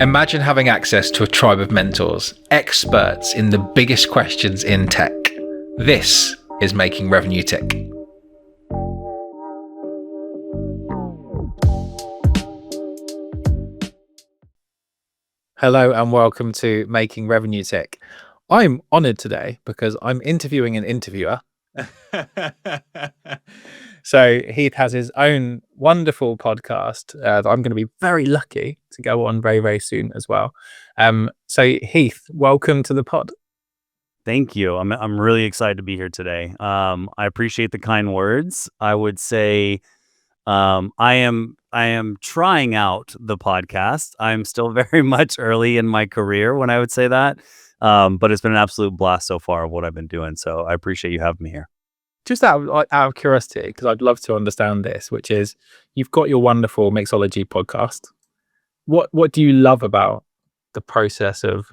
Imagine having access to a tribe of mentors, experts in the biggest questions in tech. This is Making Revenue Tick. Hello and welcome to Making Revenue Tick. I'm honoured today because I'm interviewing an interviewer. So Heath has his own wonderful podcast that I'm going to be very lucky to go on very, very soon as well. So Heath, welcome to the pod. Thank you. I'm really excited to be here today. I appreciate the kind words. I would say I am trying out the podcast. I'm still very much early in my career when I would say that. But it's been an absolute blast so far of what I've been doing. So I appreciate you having me here. Just out of curiosity, because I'd love to understand this, which is you've got your wonderful Mixology podcast. What do you love about the process of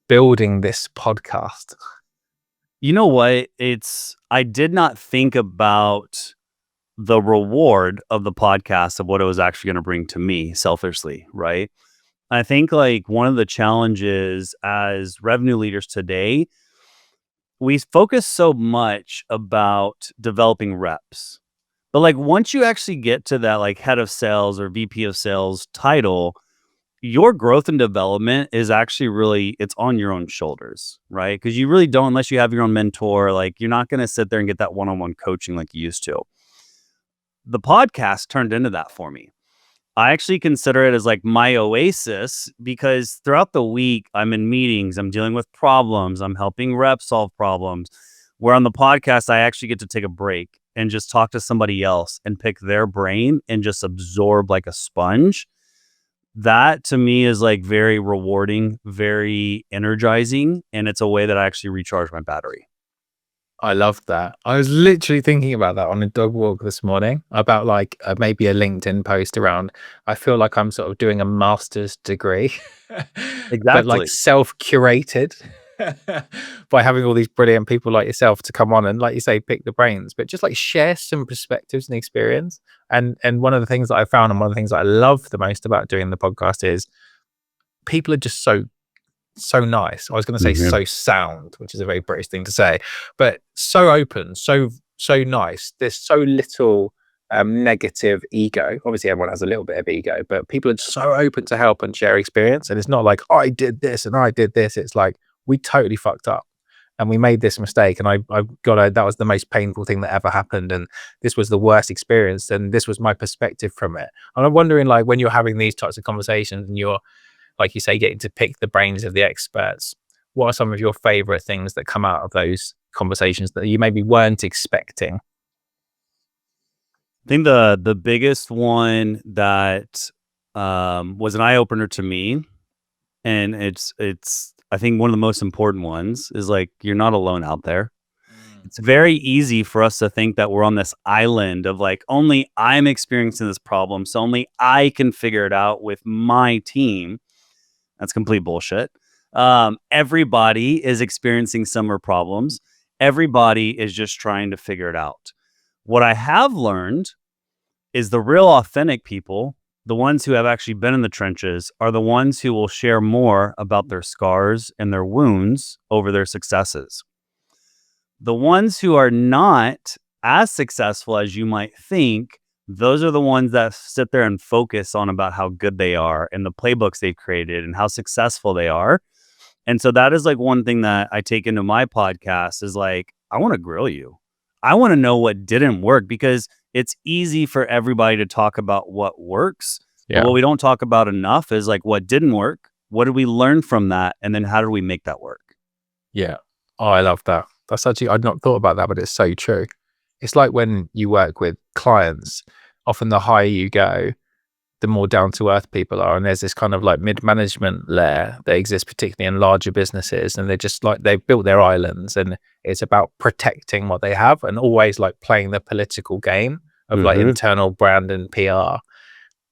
building this podcast? You know what? I did not think about the reward of the podcast of what it was actually going to bring to me selfishly, right? I think like one of the challenges as revenue leaders today, we focus so much about developing reps. But like once you actually get to that like head of sales or VP of sales title, your growth and development is actually really, it's on your own shoulders, right? Because you really don't, unless you have your own mentor, like you're not going to sit there and get that one-on-one coaching like you used to. The podcast turned into that for me. I actually consider it as like my oasis because throughout the week, I'm in meetings, I'm dealing with problems, I'm helping reps solve problems. Where on the podcast, I actually get to take a break and just talk to somebody else and pick their brain and just absorb like a sponge. That to me is like very rewarding, very energizing, and it's a way that I actually recharge my battery. I love that. I was literally thinking about that on a dog walk this morning about like maybe a LinkedIn post around, I feel like I'm sort of doing a master's degree, but like Exactly. self-curated by having all these brilliant people like yourself to come on and like you say, pick the brains, but just like share some perspectives and experience. And one of the things that I found and one of the things that I love the most about doing the podcast is people are just so nice. I was going to say so sound, which is a very British thing to say, but so open, so nice. There's so little negative ego. Obviously, everyone has a little bit of ego, but people are so open to help and share experience. And it's not like I did this and I did this. It's like we totally fucked up and we made this mistake. And that was the most painful thing that ever happened. And this was the worst experience. And this was my perspective from it. And I'm wondering, like, when you're having these types of conversations and you're, like you say, getting to pick the brains of the experts, what are some of your favorite things that come out of those conversations that you maybe weren't expecting? I think the biggest one that was an eye opener to me, and it's I think one of the most important ones is like you're not alone out there. It's very easy for us to think that we're on this island of like only I'm experiencing this problem, so only I can figure it out with my team. That's complete bullshit. Everybody is experiencing similar problems. Everybody is just trying to figure it out. What I have learned is the real authentic people, the ones who have actually been in the trenches, are the ones who will share more about their scars and their wounds over their successes. The ones who are not as successful as you might think, those are the ones that sit there and focus on about how good they are and the playbooks they've created and how successful they are. And so that is like one thing that I take into my podcast is like, I want to grill you. I want to know what didn't work because it's easy for everybody to talk about what works. Yeah. But what we don't talk about enough is like what didn't work. What did we learn from that? And then how do we make that work? Yeah. Oh, I love that. That's actually, I'd not thought about that, but it's so true. It's like when you work with clients, often the higher you go, the more down to earth people are. And there's this kind of like mid-management layer that exists, particularly in larger businesses. And they're just like, they've built their islands and it's about protecting what they have and always like playing the political game of like internal brand and PR.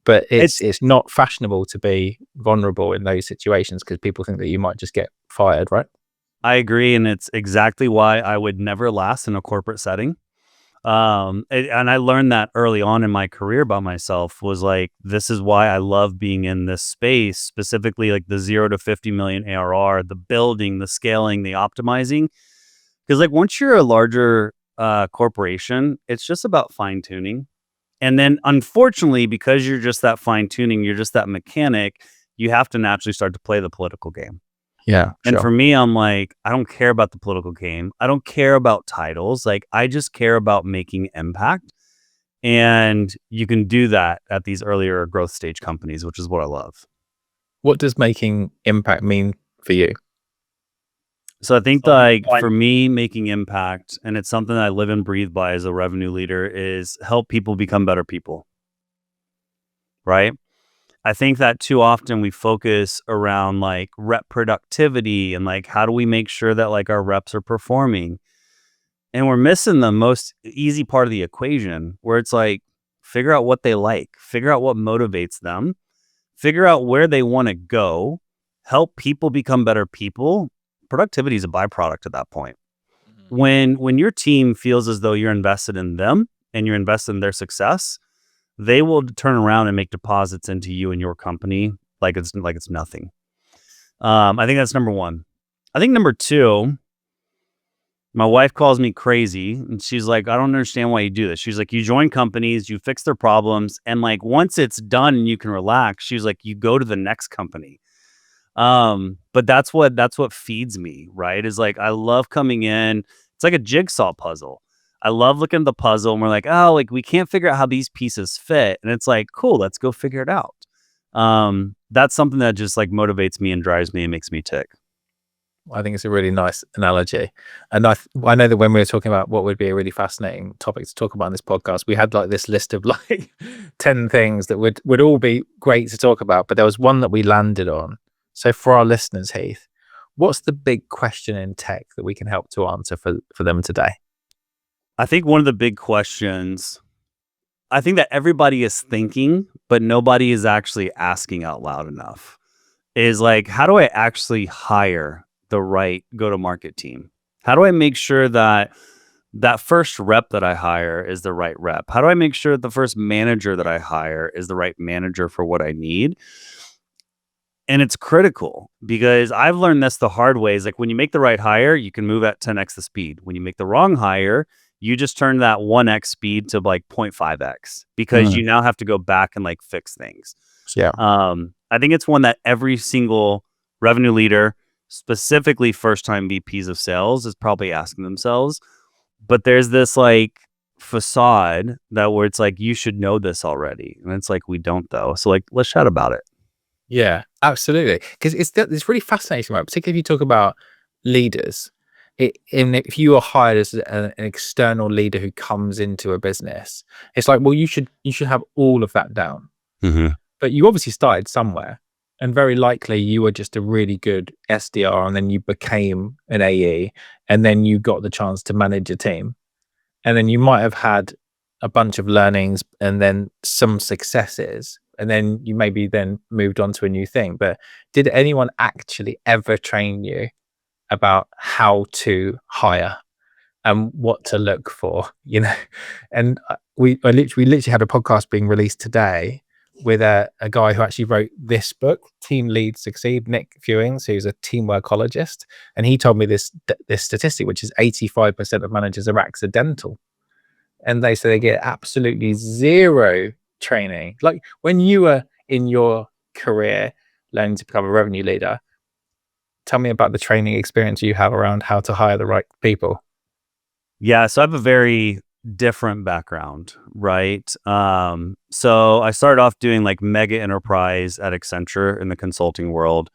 But it's not fashionable to be vulnerable in those situations because people think that you might just get fired, right? I agree. And it's exactly why I would never last in a corporate setting. And I learned that early on in my career by myself, was like, this is why I love being in this space, specifically like the 0 to 50 million ARR, the building, the scaling, the optimizing. Because like once you're a larger corporation, it's just about fine tuning. And then unfortunately, because you're just that fine tuning, you're just that mechanic, you have to naturally start to play the political game. Yeah, And sure. for me, I'm like, I don't care about the political game. I don't care about titles. Like, I just care about making impact. And you can do that at these earlier growth stage companies, which is what I love. What does making impact mean for you? So I think like for me, making impact, and it's something that I live and breathe by as a revenue leader, is help people become better people. Right. I think that too often we focus around like rep productivity and like how do we make sure that like our reps are performing. And we're missing the most easy part of the equation, where it's like, figure out what they like, figure out what motivates them, figure out where they want to go, help people become better people. Productivity is a byproduct at that point. When your team feels as though you're invested in them and you're invested in their success, they will turn around and make deposits into you and your company like it's nothing. I think that's number one. I think number two, my wife calls me crazy and she's like, I don't understand why you do this. She's like, you join companies, you fix their problems, and like once it's done and you can relax, she's like, you go to the next company. But that's what feeds me, right? Is like, I love coming in. It's like a jigsaw puzzle. I love looking at the puzzle and we're like, oh, like we can't figure out how these pieces fit. And it's like, cool, let's go figure it out. That's something that just like motivates me and drives me and makes me tick. I think it's a really nice analogy. And I know that when we were talking about what would be a really fascinating topic to talk about in this podcast, we had like this list of like 10 things that would all be great to talk about, but there was one that we landed on. So for our listeners, Heath, what's the big question in tech that we can help to answer for them today? I think one of the big questions, I think that everybody is thinking, but nobody is actually asking out loud enough, is like, how do I actually hire the right go-to-market team? How do I make sure that that first rep that I hire is the right rep? How do I make sure that the first manager that I hire is the right manager for what I need? And it's critical because I've learned this the hard way. Is like when you make the right hire, you can move at 10x the speed. When you make the wrong hire, you just turn that 1x speed to like 0.5x because you now have to go back and like fix things. Yeah. I think it's one that every single revenue leader, specifically first-time VPs of sales, is probably asking themselves. But there's this like facade that where it's like, you should know this already. And it's like, we don't though. So like, let's chat about it. Yeah, absolutely. Because it's really fascinating, right? Particularly if you talk about leaders. If you are hired as an external leader who comes into a business, it's like, well, you should have all of that down. But you obviously started somewhere, and very likely you were just a really good SDR, and then you became an AE, and then you got the chance to manage a team, and then you might have had a bunch of learnings and then some successes, and then you maybe then moved on to a new thing. But did anyone actually ever train you about how to hire and what to look for, And we literally had a podcast being released today with a guy who actually wrote this book, Team Lead Succeed, Nick Fewings, who's a teamworkologist, and he told me this statistic, which is 85% of managers are accidental, and they say they get absolutely zero training. Like when you were in your career learning to become a revenue leader, tell me about the training experience you have around how to hire the right people. Yeah, so I have a very different background, right? So I started off doing like mega enterprise at Accenture in the consulting world.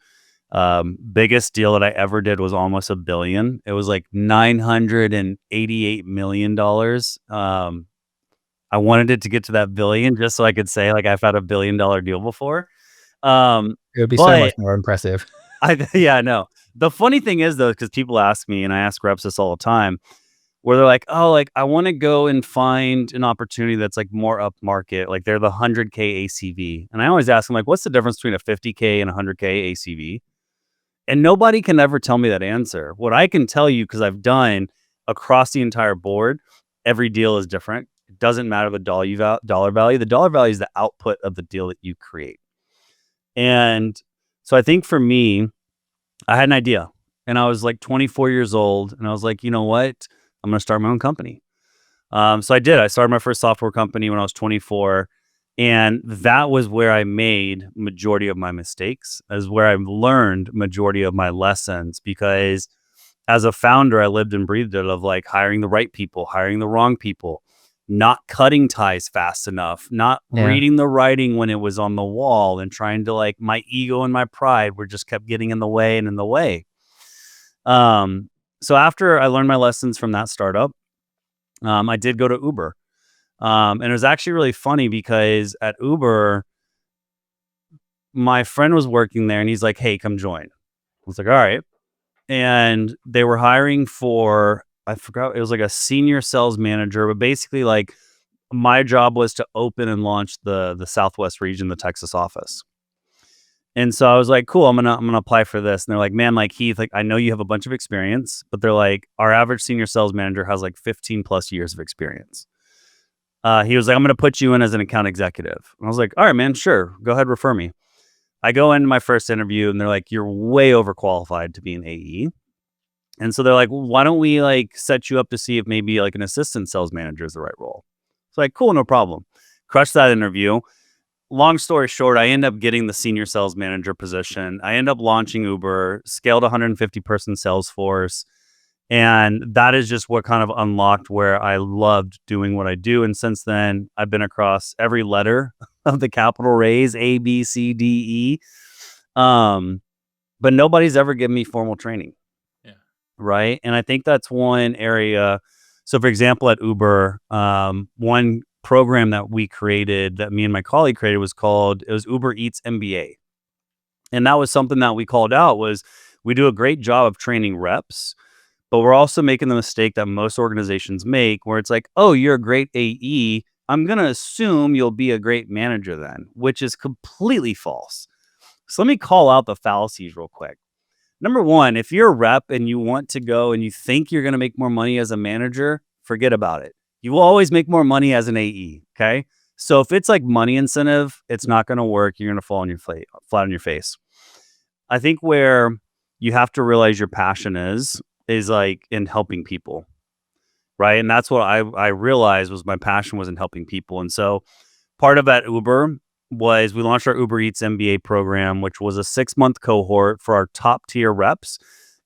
Biggest deal that I ever did was almost $1 billion. It was like $988 million. I wanted it to get to that billion just so I could say like I've had $1 billion deal before. It would be so much more impressive. Yeah, no. The funny thing is though, because people ask me, and I ask reps this all the time, where they're like, oh, like I want to go and find an opportunity that's like more up market. Like they're the 100K ACV. And I always ask them like, what's the difference between a 50K and 100K ACV? And nobody can ever tell me that answer. What I can tell you, because I've done across the entire board, every deal is different. It doesn't matter the dollar value. The dollar value is the output of the deal that you create. And so I think for me, I had an idea, and I was like 24 years old, and I was like, you know what? I'm going to start my own company. So I did. I started my first software company when I was 24, and that was where I made majority of my mistakes, as where I learned majority of my lessons, because as a founder, I lived and breathed it of like hiring the right people, hiring the wrong people, not cutting ties fast enough, not reading the writing when it was on the wall, and trying to like, my ego and my pride were just kept getting in the way and in the way. So after I learned my lessons from that startup, I did go to Uber. And it was actually really funny because at Uber, my friend was working there and he's like, hey, come join. I was like, all right. And they were hiring for, I forgot, it was like a senior sales manager, but basically like my job was to open and launch the Southwest region, the Texas office. And so I was like, cool, I'm gonna apply for this. And they're like, man, like Heath, like I know you have a bunch of experience, but they're like, our average senior sales manager has like 15 plus years of experience. He was like, I'm gonna put you in as an account executive. And I was like, all right, man, sure, go ahead, refer me. I go into my first interview and they're like, you're way overqualified to be an AE. And so they're like, well, why don't we like set you up to see if maybe like an assistant sales manager is the right role? It's like, cool, no problem. Crush that interview. Long story short, I end up getting the senior sales manager position. I end up launching Uber, scaled 150 person sales force. And that is just what kind of unlocked where I loved doing what I do. And since then, I've been across every letter of the capital raise, A, B, C, D, E. But nobody's ever given me formal training. Yeah. Right. And I think that's one area. So for example, at Uber, one program that we created, that me and my colleague created, was Uber Eats MBA. And that was something that we called out was we do a great job of training reps, but we're also making the mistake that most organizations make where it's like, oh, you're a great AE. I'm going to assume you'll be a great manager then, which is completely false. So let me call out the fallacies real quick. Number one, if you're a rep and you want to go and you think you're going to make more money as a manager, forget about it. You will always make more money as an AE. Okay. So if it's like money incentive, it's not going to work. You're going to fall on your flat on your face. I think where you have to realize your passion is like in helping people. Right. And that's what I realized was my passion was in helping people. And so part of that Uber was we launched our Uber Eats MBA program, which was a 6-month cohort for our top tier reps.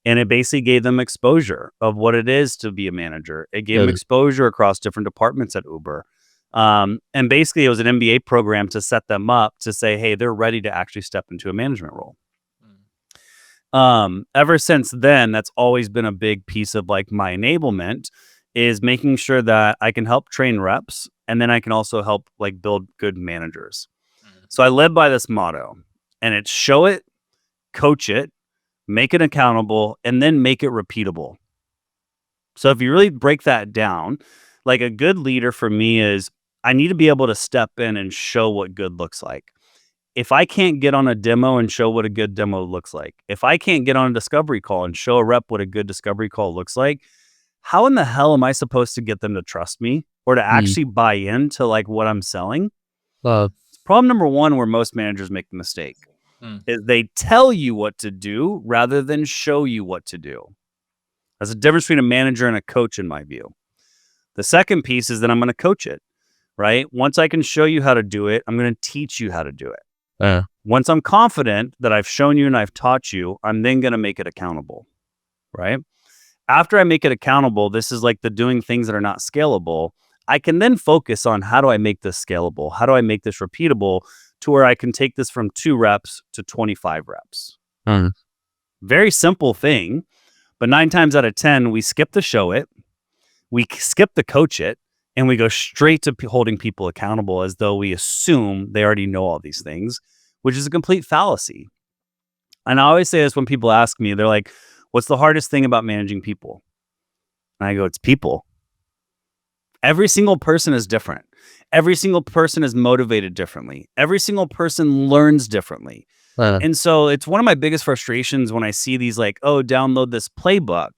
And it basically gave them exposure of what it is to be a manager. It gave them exposure across different departments at Uber. And basically it was an MBA program to set them up to say, hey, they're ready to actually step into a management role. Ever since then, that's always been a big piece of like my enablement is making sure that I can help train reps and then I can also help like build good managers. So I live by this motto, and it's show it, coach it, make it accountable, and then make it repeatable. So if you really break that down, like a good leader for me is I need to be able to step in and show what good looks like. If I can't get on a demo and show what a good demo looks like, if I can't get on a discovery call and show a rep what a good discovery call looks like, how in the hell am I supposed to get them to trust me or to actually buy into like what I'm selling? Problem number one, where most managers make the mistake, is they tell you what to do rather than show you what to do. There's a difference between a manager and a coach, in my view. The second piece is that I'm going to coach it, right? Once I can show you how to do it, I'm going to teach you how to do it. Once I'm confident that I've shown you and I've taught you, I'm then going to make it accountable, right? After I make it accountable, this is like the doing things that are not scalable. I can then focus on how do I make this scalable? How do I make this repeatable to where I can take this from 2 reps to 25 reps? Very simple thing, but 9 times out of 10, we skip the show it, we skip the coach it, and we go straight to holding people accountable as though we assume they already know all these things, which is a complete fallacy. And I always say this when people ask me, they're like, what's the hardest thing about managing people? And I go, it's people. Every single person is different. Every single person is motivated differently. Every single person learns differently. And so it's one of my biggest frustrations when I see these like, oh, download this playbook.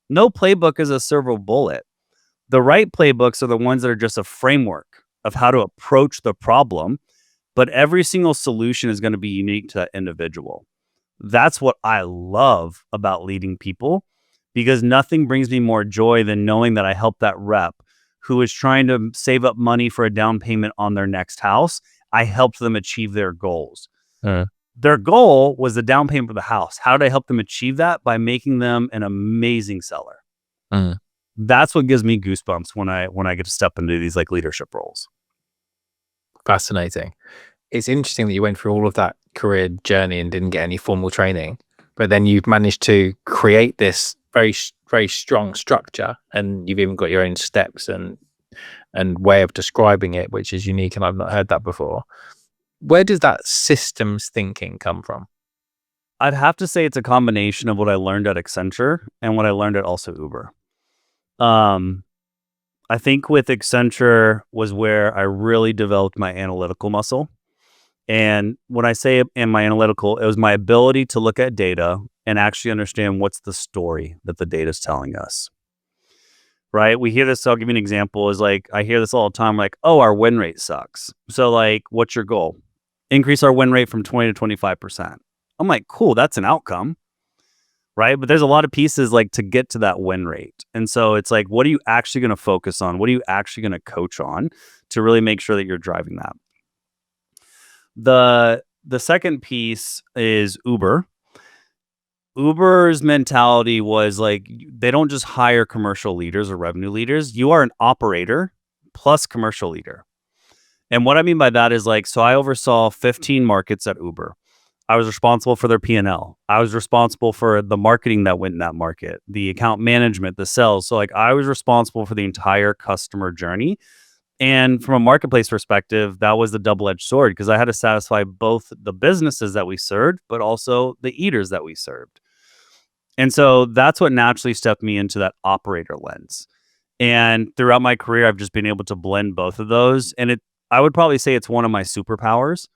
No playbook is a silver bullet. The right playbooks are the ones that are just a framework of how to approach the problem, but every single solution is going to be unique to that individual. That's what I love about leading people, because nothing brings me more joy than knowing that I helped that rep who is trying to save up money for a down payment on their next house. I helped them achieve their goals. Their goal was the down payment for the house. How did I help them achieve that? By making them an amazing seller. That's what gives me goosebumps when I get to step into these like leadership roles. Fascinating. It's interesting that you went through all of that career journey and didn't get any formal training, but then you've managed to create this very, very strong structure, and you've even got your own steps and way of describing it, which is unique, and I've not heard that before. Where does that systems thinking come from? I'd have to say it's a combination of what I learned at Accenture and what I learned at also Uber. I think with Accenture was where I really developed my analytical muscle. And when I say in my analytical, it was my ability to look at data and actually understand what's the story that the data is telling us. Right? We hear this. I'll give you an example. Is like, I hear this all the time. Like, oh, our win rate sucks. So like, what's your goal? Increase our win rate from 20 to 25%. I'm like, cool. That's an outcome. Right? But there's a lot of pieces like to get to that win rate. And so it's like, what are you actually going to focus on? What are you actually going to coach on to really make sure that you're driving that? The second piece is Uber. Uber's mentality was like, they don't just hire commercial leaders or revenue leaders. You are an operator plus commercial leader. And what I mean by that is like, so I oversaw 15 markets at Uber. I was responsible for their P&L. I was responsible for the marketing that went in that market, the account management, the sales. So like I was responsible for the entire customer journey. And from a marketplace perspective, that was the double-edged sword, because I had to satisfy both the businesses that we served, but also the eaters that we served. And so that's what naturally stepped me into that operator lens. And throughout my career, I've just been able to blend both of those. And I would probably say it's one of my superpowers.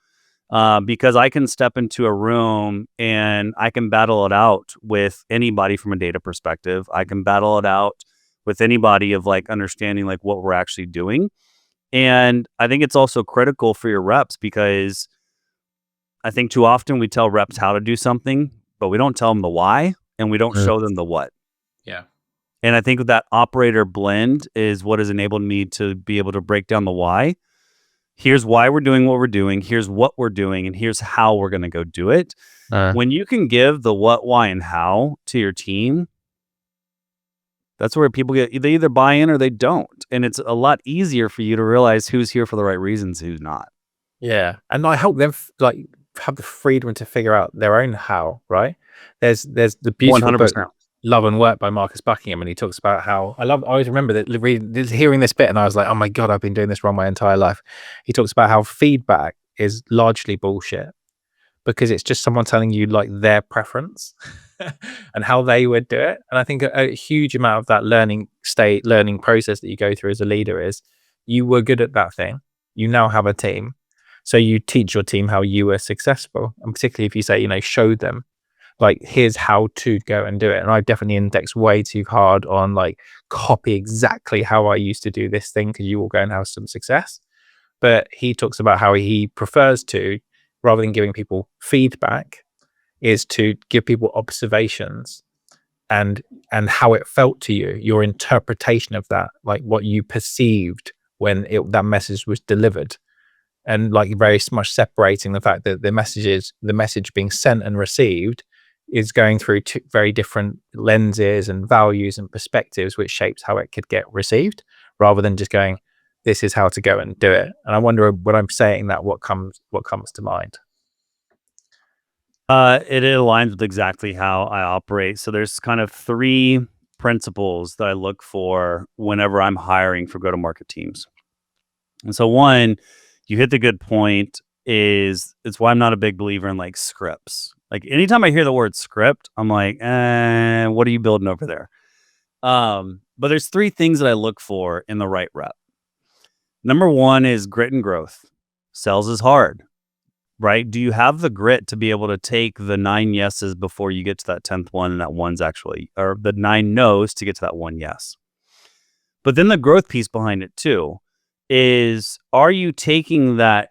Because I can step into a room and I can battle it out with anybody from a data perspective. I can battle it out with anybody of like understanding like what we're actually doing. And I think it's also critical for your reps, because I think too often we tell reps how to do something, but we don't tell them the why, and we don't show them the what. Yeah. And I think that operator blend is what has enabled me to be able to break down the why. Here's why we're doing what we're doing. Here's what we're doing. And here's how we're going to go do it. When you can give the what, why, and how to your team, that's where people they either buy in or they don't. And it's a lot easier for you to realize who's here for the right reasons, who's not. Yeah. And I help them like have the freedom to figure out their own how, right? There's the beautiful 100%. book Love and Work by Marcus Buckingham, and he talks about how I always remember that hearing this bit, and I was like, oh my God, I've been doing this wrong my entire life. He talks about how feedback is largely bullshit, because it's just someone telling you like their preference and how they would do it. And I think a huge amount of that learning process that you go through as a leader is you were good at that thing. You now have a team. So you teach your team how you were successful. And particularly if you say, show them, like, here's how to go and do it. And I definitely index way too hard on like copy exactly how I used to do this thing, because you will go and have some success. But he talks about how he prefers to, rather than giving people feedback, is to give people observations and how it felt to you, your interpretation of that, like what you perceived when that message was delivered. And like very much separating the fact that the message being sent and received is going through two very different lenses and values and perspectives, which shapes how it could get received, rather than just going, this is how to go and do it. And I wonder, when I'm saying that, what comes to mind? It aligns with exactly how I operate. So there's kind of 3 principles that I look for whenever I'm hiring for go-to-market teams. And so one, you hit the good point, it's why I'm not a big believer in like scripts. Like anytime I hear the word script, I'm like, what are you building over there? But there's 3 things that I look for in the right rep. Number 1 is grit and growth. Sales is hard, right? Do you have the grit to be able to take the 9 yeses before you get to that 10th one, and that one's actually, or the 9 no's to get to that one yes? But then the growth piece behind it too is, are you taking that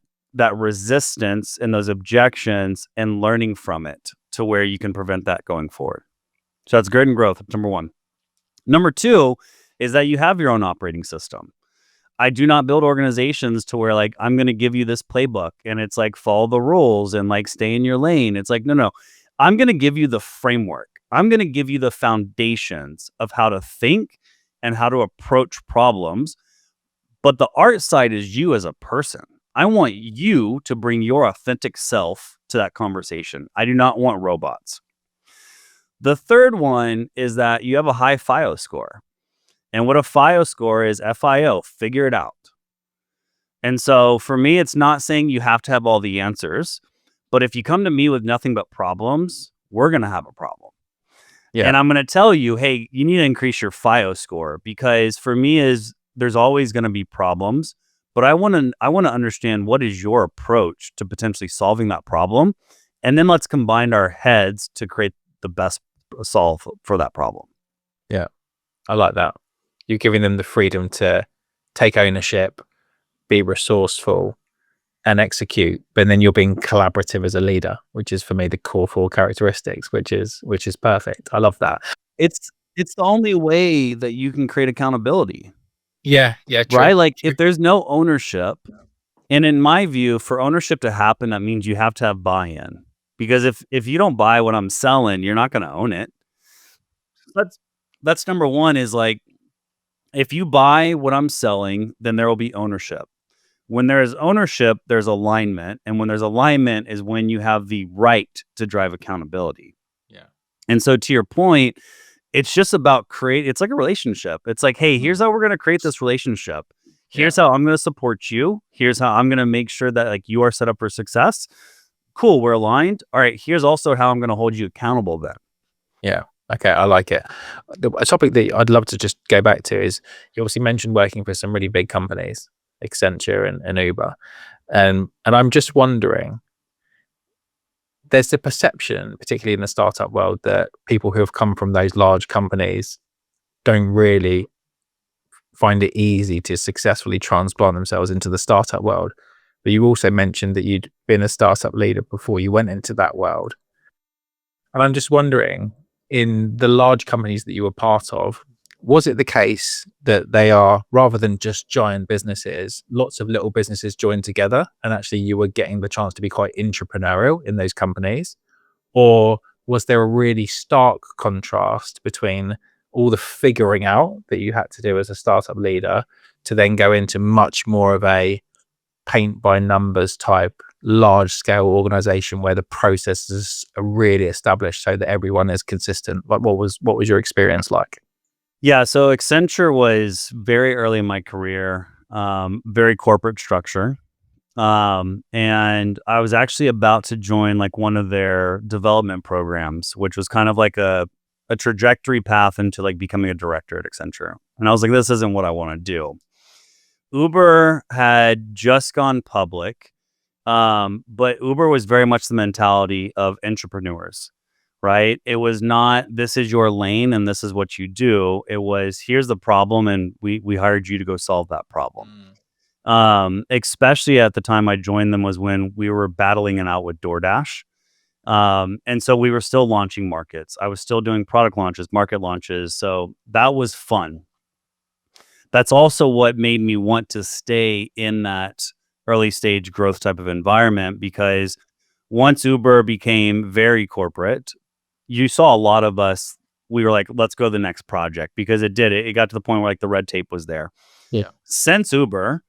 resistance and those objections and learning from it to where you can prevent that going forward? So that's grit and growth, number one. Number two is that you have your own operating system. I do not build organizations to where like I'm going to give you this playbook and it's like follow the rules and like stay in your lane. It's like, no. I'm going to give you the framework. I'm going to give you the foundations of how to think and how to approach problems. But the art side is you as a person. I want you to bring your authentic self to that conversation. I do not want robots. The third one is that you have a high FIO score. And what a FIO score is, FIO, figure it out. And so for me, it's not saying you have to have all the answers, but if you come to me with nothing but problems, we're going to have a problem. Yeah. And I'm going to tell you, hey, you need to increase your FIO score, because for me there's always going to be problems, but I want to understand what is your approach to potentially solving that problem. And then let's combine our heads to create the best solve for that problem. Yeah. I like that. You're giving them the freedom to take ownership, be resourceful, and execute, but then you're being collaborative as a leader, which is for me the core 4 characteristics, which is perfect. I love that. It's the only way that you can create accountability. Yeah, true. Right? Like if there's no ownership, and in my view, for ownership to happen, that means you have to have buy-in. Because if you don't buy what I'm selling, you're not going to own it. That's number one, is like, if you buy what I'm selling, then there will be ownership. When there is ownership, there's alignment. And when there's alignment is when you have the right to drive accountability. Yeah. And so to your point, it's just about it's like a relationship. It's like, hey, here's how we're going to create this relationship. Here's how I'm going to support you. Here's how I'm going to make sure that like you are set up for success. Cool. We're aligned. All right. Here's also how I'm going to hold you accountable then. Yeah. Okay. I like it. A topic that I'd love to just go back to is, you obviously mentioned working for some really big companies, Accenture and Uber. And I'm just wondering, there's the perception, particularly in the startup world, that people who have come from those large companies don't really find it easy to successfully transplant themselves into the startup world. But you also mentioned that you'd been a startup leader before you went into that world. And I'm just wondering, in the large companies that you were part of, was it the case that they are, rather than just giant businesses, lots of little businesses joined together, and actually you were getting the chance to be quite entrepreneurial in those companies? Or was there a really stark contrast between all the figuring out that you had to do as a startup leader to then go into much more of a paint by numbers type large scale organization where the processes are really established so that everyone is consistent? Like, what was your experience like? Yeah, so Accenture was very early in my career, very corporate structure. And I was actually about to join like one of their development programs, which was kind of like a trajectory path into like becoming a director at Accenture. And I was like, this isn't what I want to do. Uber had just gone public, but Uber was very much the mentality of entrepreneurs. Right? It was not, this is your lane and this is what you do. It was, here's the problem and we hired you to go solve that problem. Especially at the time I joined them was when we were battling it out with DoorDash. And so we were still launching markets. I was still doing product launches, market launches. So that was fun. That's also what made me want to stay in that early stage growth type of environment, because once Uber became very corporate, you saw a lot of us, we were like, let's go to the next project, because it got to the point where like the red tape was there. Yeah. Since Uber,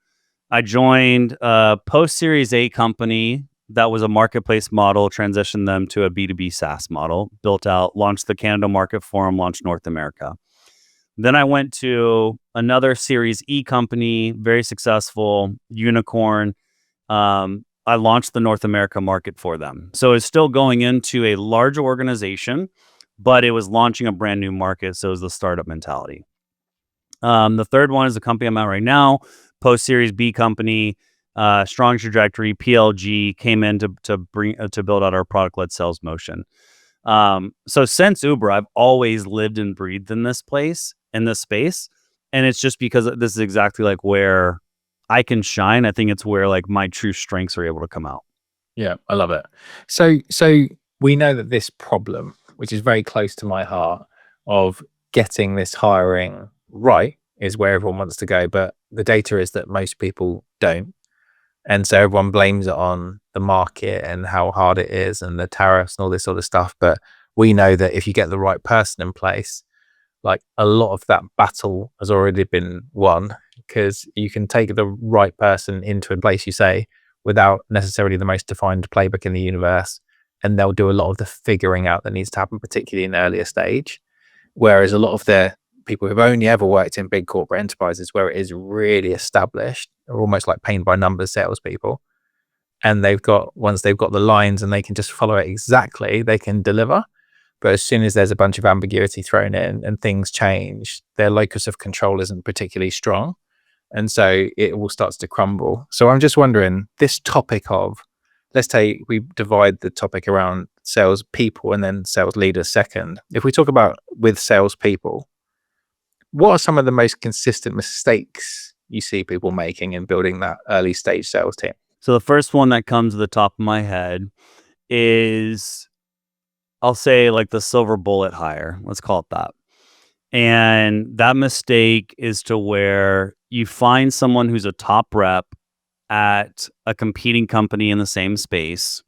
I joined a post-Series A company that was a marketplace model, transitioned them to a B2B SaaS model, built out, launched the Canada market for them, launched North America. Then I went to another Series E company, very successful, unicorn. I launched the North America market for them. So it's still going into a larger organization, but it was launching a brand new market. So it was the startup mentality. The third one is the company I'm at right now, post-Series B company, strong trajectory. PLG came in to build out our product-led sales motion. So since Uber, I've always lived and breathed in this space. And it's just because this is exactly like where I can shine. I think it's where like my true strengths are able to come out. Yeah, I love it. So we know that this problem, which is very close to my heart, of getting this hiring right is where everyone wants to go, but the data is that most people don't. And so everyone blames it on the market and how hard it is and the tariffs and all this sort of stuff. But we know that if you get the right person in place, like a lot of that battle has already been won, because you can take the right person into a place, you say, without necessarily the most defined playbook in the universe, and they'll do a lot of the figuring out that needs to happen, particularly in earlier stage. Whereas a lot of the people who've only ever worked in big corporate enterprises where it is really established are almost like paint by numbers salespeople. And once they've got the lines and they can just follow it exactly, they can deliver. But as soon as there's a bunch of ambiguity thrown in and things change, their locus of control isn't particularly strong. And so it all starts to crumble. So I'm just wondering, this topic of, let's say we divide the topic around sales people and then sales leaders second. If we talk about with sales people, what are some of the most consistent mistakes you see people making in building that early stage sales team? So the first one that comes to the top of my head is, I'll say like the silver bullet hire. Let's call it that. And that mistake is to where you find someone who's a top rep at a competing company in the same space,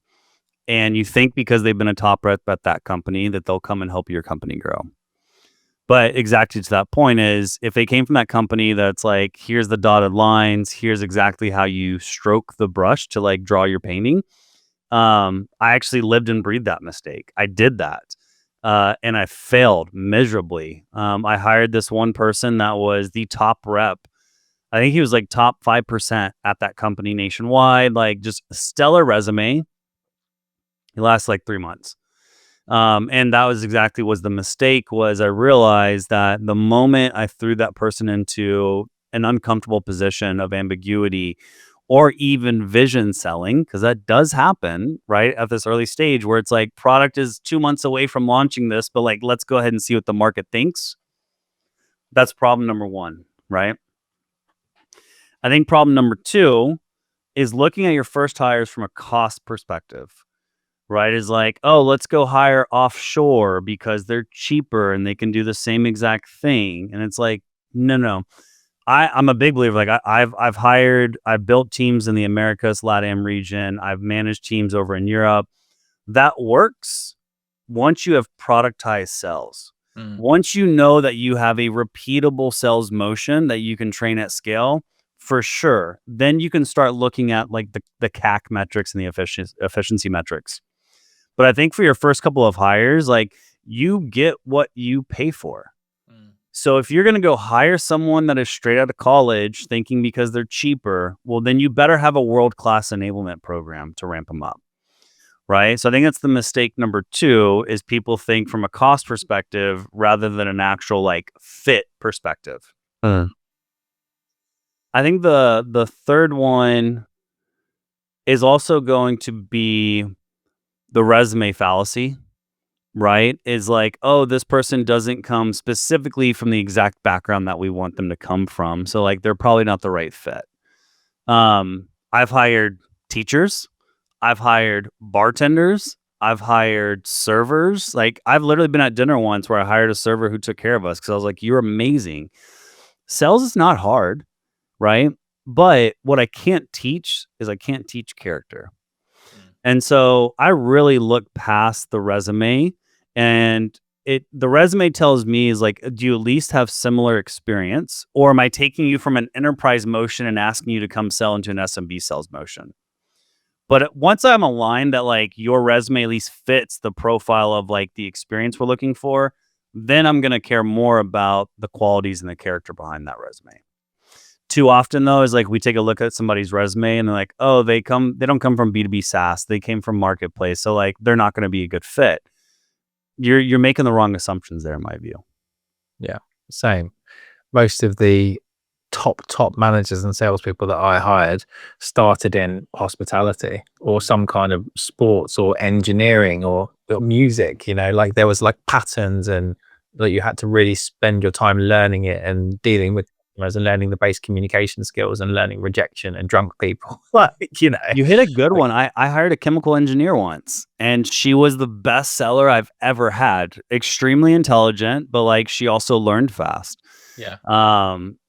and you think because they've been a top rep at that company that they'll come and help your company grow. But exactly to that point is, if they came from that company that's like, here's the dotted lines, here's exactly how you stroke the brush to like draw your painting. I actually lived and breathed that mistake. I did that. And I failed miserably. I hired this one person that was the top rep. I think he was like top 5% at that company nationwide, like just a stellar resume. He lasted like 3 months. And that was exactly was the mistake. Was I realized that the moment I threw that person into an uncomfortable position of ambiguity or even vision selling, because that does happen right at this early stage where it's like product is 2 months away from launching this, but like, let's go ahead and see what the market thinks. That's problem number one, right? I think problem number two is looking at your first hires from a cost perspective. Right, is like, oh, let's go hire offshore because they're cheaper and they can do the same exact thing. And it's like, no. I'm a big believer. Like I've built teams in the Americas, LATAM region. I've managed teams over in Europe. That works once you have productized sales. Once you know that you have a repeatable sales motion that you can train at scale, for sure, then you can start looking at like the CAC metrics and the efficiency metrics. But I think for your first couple of hires, like you get what you pay for. So if you're going to go hire someone that is straight out of college thinking because they're cheaper, well, then you better have a world-class enablement program to ramp them up. Right. So I think that's the mistake number two, is people think from a cost perspective rather than an actual like fit perspective. I think the third one is also going to be the resume fallacy, right? Is like, oh, this person doesn't come specifically from the exact background that we want them to come from. So like, they're probably not the right fit. I've hired teachers. I've hired bartenders. I've hired servers. Like I've literally been at dinner once where I hired a server who took care of us because I was like, you're amazing. Sales is not hard, right? But what I can't teach is I can't teach character. And so I really look past the resume, and the resume tells me is like, do you at least have similar experience, or am I taking you from an enterprise motion and asking you to come sell into an SMB sales motion? But once I'm aligned that like your resume at least fits the profile of like the experience we're looking for, then I'm going to care more about the qualities and the character behind that resume. Too often though is like we take a look at somebody's resume and they're like, oh, they don't come from B2B SaaS, they came from marketplace, so like they're not going to be a good fit. You're making the wrong assumptions there in my view. Yeah, same. Most of the top managers and salespeople that I hired started in hospitality or some kind of sports or engineering or music, like there was like patterns and that you had to really spend your time learning it and dealing with customers and learning the base communication skills and learning rejection and drunk people. Like, You hit a good like, one. I hired a chemical engineer once, and she was the best seller I've ever had. Extremely intelligent, but like she also learned fast. yeah,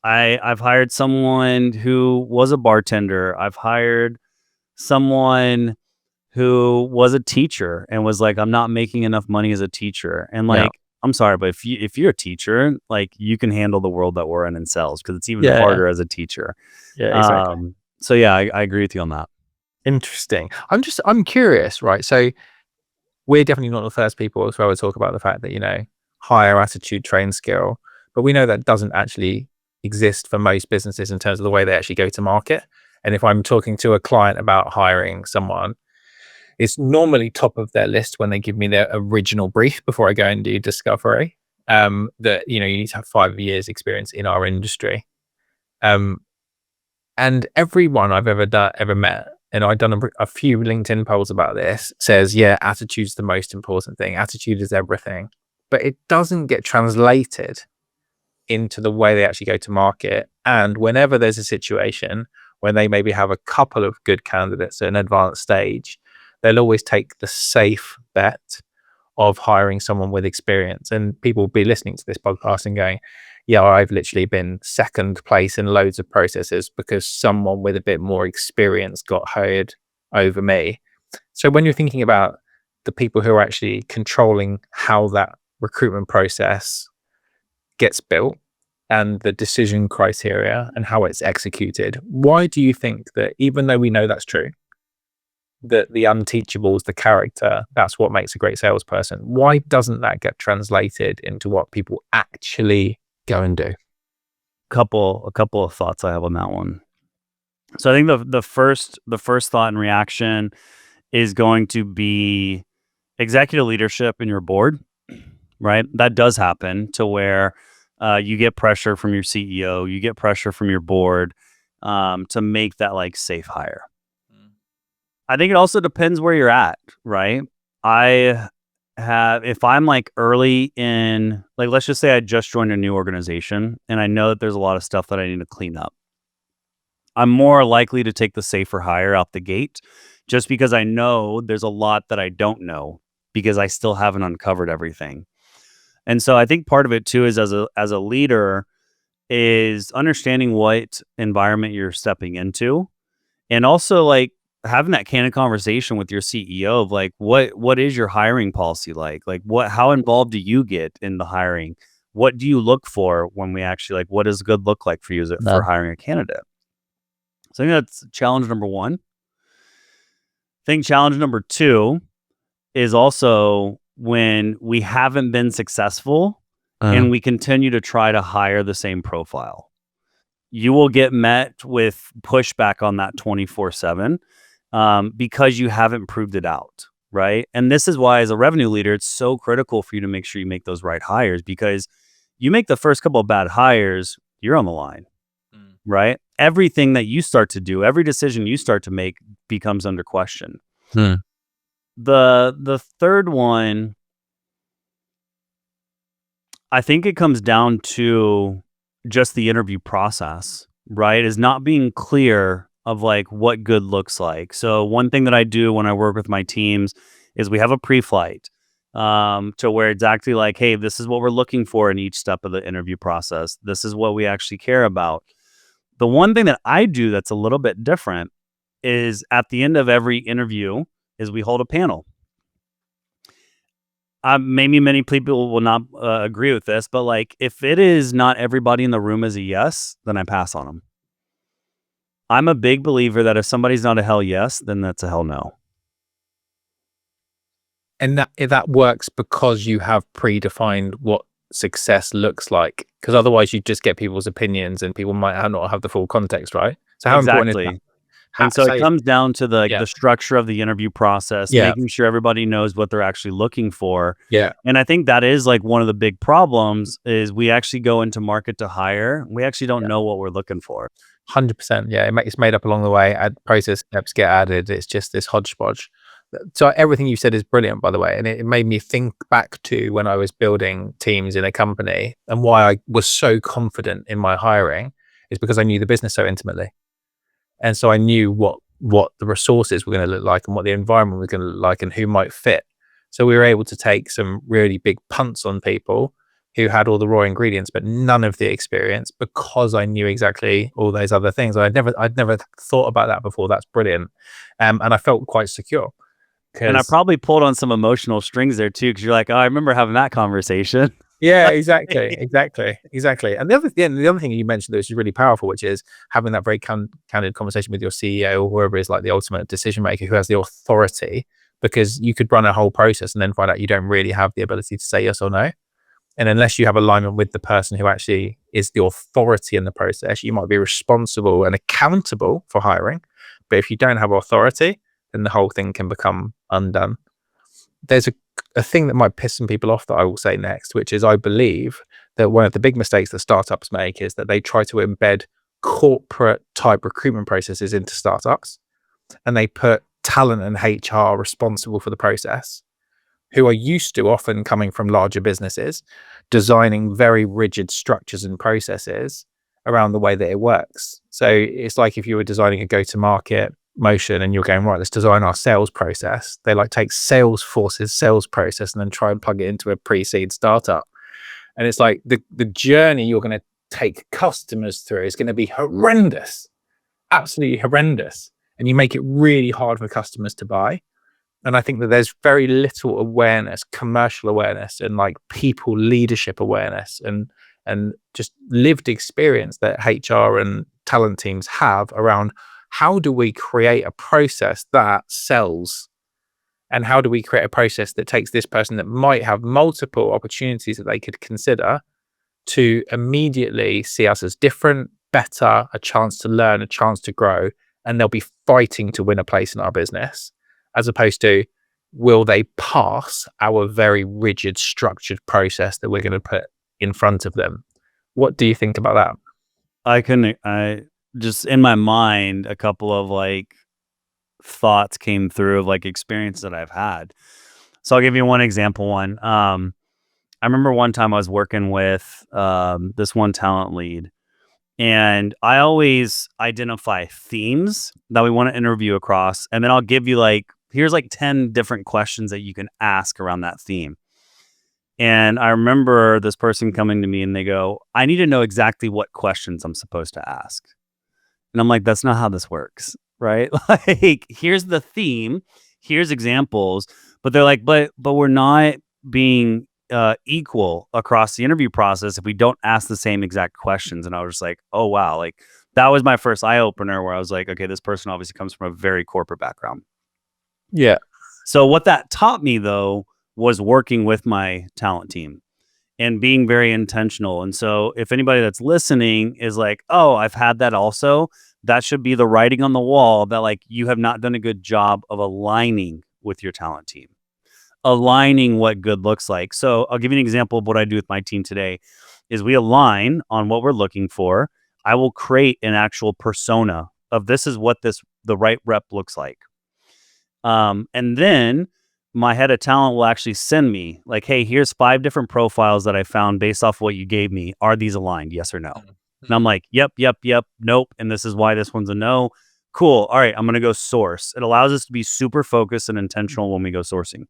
I've hired someone who was a bartender. I've hired someone who was a teacher and was like, I'm not making enough money as a teacher. And yeah, like, I'm sorry, but if you're a teacher, like you can handle the world that we're in sales because it's even yeah, harder as a teacher. yeah, exactly. So yeah, I agree with you on that. Interesting. I'm curious, right? So we're definitely not the first people as well to talk about the fact that, higher attitude train skill, but we know that doesn't actually exist for most businesses in terms of the way they actually go to market. And if I'm talking to a client about hiring someone, it's normally top of their list when they give me their original brief before I go and do discovery. That you need to have 5 years experience in our industry. Um, and everyone I've ever met, and I've done a few LinkedIn polls about this, says, yeah, attitude's the most important thing. Attitude is everything, but it doesn't get translated into the way they actually go to market. And whenever there's a situation when they maybe have a couple of good candidates at an advanced stage, they'll always take the safe bet of hiring someone with experience. And people will be listening to this podcast and going, yeah, I've literally been second place in loads of processes because someone with a bit more experience got hired over me. So when you're thinking about the people who are actually controlling how that recruitment process gets built and the decision criteria and how it's executed, why do you think that, even though we know that's true, that the unteachables, the character, that's what makes a great salesperson, why doesn't that get translated into what people actually go and do? A couple of thoughts I have on that one. So I think the first thought and reaction is going to be executive leadership in your board, right? That does happen to where you get pressure from your CEO, you get pressure from your board to make that like safe hire. I think it also depends where you're at, right? If I'm like early in, like, let's just say I just joined a new organization and I know that there's a lot of stuff that I need to clean up. I'm more likely to take the safer hire out the gate just because I know there's a lot that I don't know because I still haven't uncovered everything. And so I think part of it too is as a leader is understanding what environment you're stepping into, and also like having that candid conversation with your CEO of like what is your hiring policy like? Like how involved do you get in the hiring? What do you look for when we actually, like, what does good look like for you for No. hiring a candidate? So I think that's challenge number one. I think challenge number two is also when we haven't been successful and we continue to try to hire the same profile. You will get met with pushback on that 24/7 because you haven't proved it out, right? And this is why, as a revenue leader, it's so critical for you to make sure you make those right hires, because you make the first couple of bad hires, you're on the line, right? Everything that you start to do, every decision you start to make becomes under question. The third one, I think it comes down to just the interview process, right? Is not being clear of like what good looks like. So one thing that I do when I work with my teams is we have a pre-flight to where it's actually like, hey, this is what we're looking for in each step of the interview process. This is what we actually care about. The one thing that I do that's a little bit different is at the end of every interview is we hold a panel. Maybe many people will not agree with this, but like if it is not everybody in the room is a yes, then I pass on them. I'm a big believer that if somebody's not a hell yes, then that's a hell no. And that works because you have predefined what success looks like, because otherwise you just get people's opinions and people might not have the full context, right? So how important is that? Exactly. And so it Say, comes down to yeah, the structure of the interview process, yeah, making sure everybody knows what they're actually looking for. yeah, And I think that is like one of the big problems is we actually go into market to hire. We actually don't know what we're looking for. 100%. Yeah, it's made up along the way. Process steps get added. It's just this hodgepodge. So everything you said is brilliant, by the way, and it made me think back to when I was building teams in a company and why I was so confident in my hiring. is because I knew the business so intimately. And so I knew what the resources were going to look like and what the environment was going to look like and who might fit. So we were able to take some really big punts on people who had all the raw ingredients, but none of the experience, because I knew exactly all those other things. I'd never thought about that before. That's brilliant. And I felt quite secure. And I probably pulled on some emotional strings there too, because you're like, oh, I remember having that conversation. Yeah, exactly. And the other thing you mentioned that was really powerful, which is having that very candid conversation with your CEO or whoever is like the ultimate decision maker who has the authority, because you could run a whole process and then find out you don't really have the ability to say yes or no. And unless you have alignment with the person who actually is the authority in the process, you might be responsible and accountable for hiring. But if you don't have authority, then the whole thing can become undone. There's a thing that might piss some people off that I will say next, which is I believe that one of the big mistakes that startups make is that they try to embed corporate type recruitment processes into startups, and they put talent and HR responsible for the process, who are used to often coming from larger businesses, designing very rigid structures and processes around the way that it works. So it's like if you were designing a go-to-market motion and you're going, right, let's design our sales process. They like take Salesforce's sales process and then try and plug it into a pre-seed startup. And it's like the journey you're going to take customers through is going to be horrendous, absolutely horrendous. And you make it really hard for customers to buy. And I think that there's very little awareness, commercial awareness, and like people leadership awareness and just lived experience that HR and talent teams have around how do we create a process that sells, and how do we create a process that takes this person that might have multiple opportunities that they could consider to immediately see us as different, better, a chance to learn, a chance to grow, and they'll be fighting to win a place in our business, as opposed to will they pass our very rigid, structured process that we're going to put in front of them. What do you think about that? I just in my mind, a couple of like thoughts came through of like experiences that I've had. So I'll give you one example. I remember one time I was working with this one talent lead, and I always identify themes that we want to interview across. And then I'll give you like, here's like 10 different questions that you can ask around that theme. And I remember this person coming to me and they go, I need to know exactly what questions I'm supposed to ask. And I'm like, that's not how this works, right? Like, here's the theme, here's examples, but they're like, but we're not being equal across the interview process if we don't ask the same exact questions. And I was just like, oh wow, like that was my first eye opener where I was like, okay, this person obviously comes from a very corporate background. Yeah. So what that taught me though was working with my talent team and being very intentional. And so if anybody that's listening is like, oh, I've had that also, that should be the writing on the wall that like you have not done a good job of aligning with your talent team, aligning what good looks like. So I'll give you an example of what I do with my team today is we align on what we're looking for. I will create an actual persona of this is what the right rep looks like. And then my head of talent will actually send me like, hey, here's 5 different profiles that I found based off what you gave me. Are these aligned? Yes or no? And I'm like, yep, nope. And this is why this one's a no. Cool. All right, I'm going to go source. It allows us to be super focused and intentional when we go sourcing.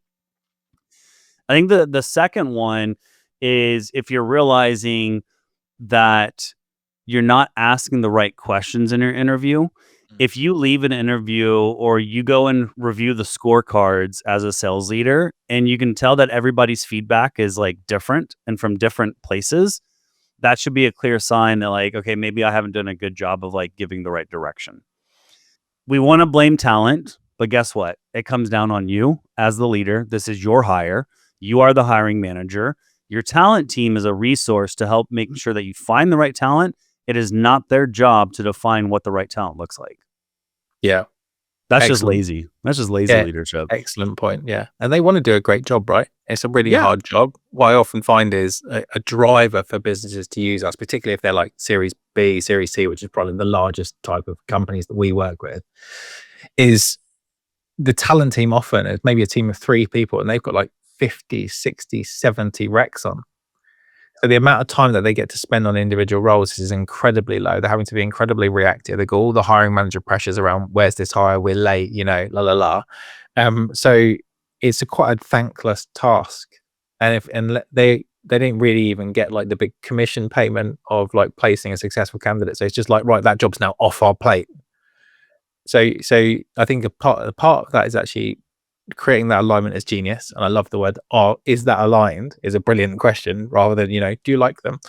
I think the second one is if you're realizing that you're not asking the right questions in your interview. If you leave an interview or you go and review the scorecards as a sales leader and you can tell that everybody's feedback is like different and from different places, that should be a clear sign that like, okay, maybe I haven't done a good job of like giving the right direction. We want to blame talent, but guess what? It comes down on you as the leader. This is your hire. You are the hiring manager. Your talent team is a resource to help make sure that you find the right talent. It is not their job to define what the right talent looks like. Yeah. That's Excellent. just lazy. That's just lazy leadership. Excellent point. Yeah. And they want to do a great job, right? It's a really hard job. What I often find is a driver for businesses to use us, particularly if they're like Series B, Series C, which is probably the largest type of companies that we work with, is the talent team often is maybe a team of 3 people and they've got like 50, 60, 70 recs on. So the amount of time that they get to spend on individual roles is incredibly low. They're having to be incredibly reactive. They've got all the hiring manager pressures around where's this hire, we're late, la la la. So it's quite a thankless task. And they didn't really even get like the big commission payment of like placing a successful candidate. So it's just like, right, that job's now off our plate. So I think a part of that is actually creating that alignment is genius. And I love the word, is that aligned, is a brilliant question, rather than, do you like them?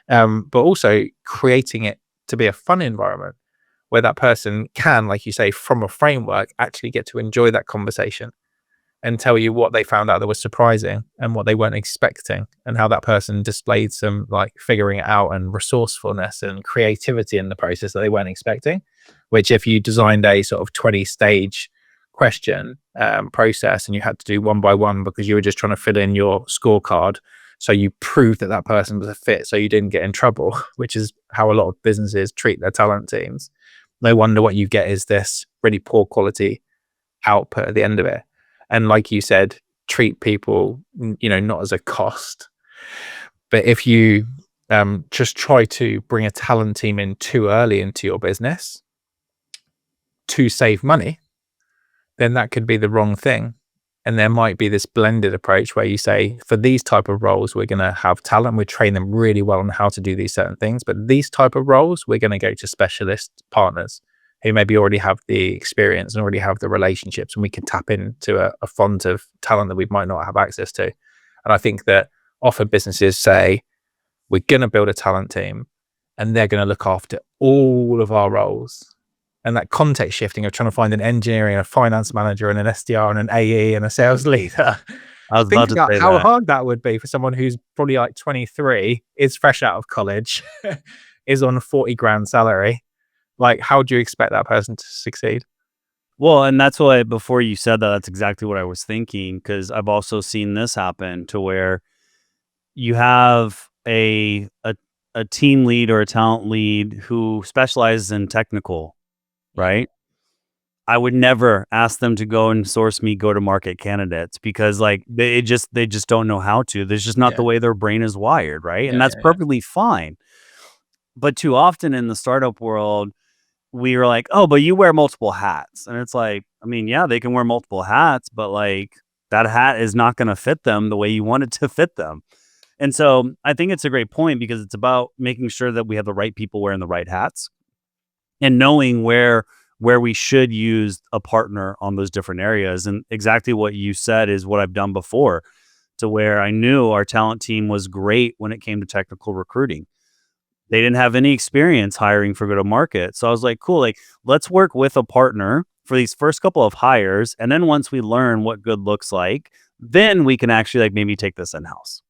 But also creating it to be a fun environment where that person can, like you say, from a framework, actually get to enjoy that conversation and tell you what they found out that was surprising and what they weren't expecting, and how that person displayed some like figuring it out and resourcefulness and creativity in the process that they weren't expecting. Which, if you designed a sort of 20-stage question process and you had to do one by one because you were just trying to fill in your scorecard, so you proved that that person was a fit, so you didn't get in trouble, which is how a lot of businesses treat their talent teams. No wonder what you get is this really poor quality output at the end of it. And like you said, treat people, not as a cost. But if you just try to bring a talent team in too early into your business to save money, then that could be the wrong thing. And there might be this blended approach where you say, for these type of roles, we're going to have talent. We train them really well on how to do these certain things. But these type of roles, we're going to go to specialist partners who maybe already have the experience and already have the relationships, and we can tap into a font of talent that we might not have access to. And I think that often businesses say, we're going to build a talent team and they're going to look after all of our roles. And that context shifting of trying to find an engineering, a finance manager, and an SDR, and an AE, and a sales leader. I was Think about to about say how that. hard that would be for someone who's probably like 23, is fresh out of college, is on a 40 grand salary. Like, how do you expect that person to succeed? Well, and that's why before you said that, that's exactly what I was thinking, because I've also seen this happen to where you have a team lead or a talent lead who specializes in technical, right? I would never ask them to go and source me go-to-market candidates, because like they just don't know how to. There's just not Yeah. the way their brain is wired, right? And Yeah, that's yeah, yeah. perfectly fine. But too often in the startup world, we were like, "Oh, but you wear multiple hats." And it's like, I mean, yeah, they can wear multiple hats, but like that hat is not going to fit them the way you want it to fit them. And so I think it's a great point, because it's about making sure that we have the right people wearing the right hats and knowing where we should use a partner on those different areas. And exactly what you said is what I've done before, to where I knew our talent team was great when it came to technical recruiting. They didn't have any experience hiring for go-to-market. So I was like, cool, like let's work with a partner for these first couple of hires. And then once we learn what good looks like, then we can actually like maybe take this in-house.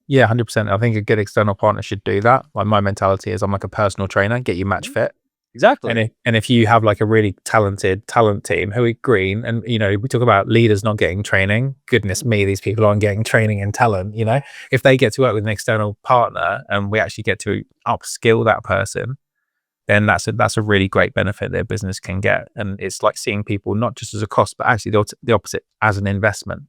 Yeah, 100%. I think a good external partner should do that. Like, my mentality is, I'm like a personal trainer, get you match fit. Exactly. And if you have like a really talented talent team who are green, and we talk about leaders not getting training. Goodness me, these people aren't getting training in talent. If they get to work with an external partner and we actually get to upskill that person, then that's a really great benefit their business can get. And it's like seeing people not just as a cost, but actually the opposite, as an investment.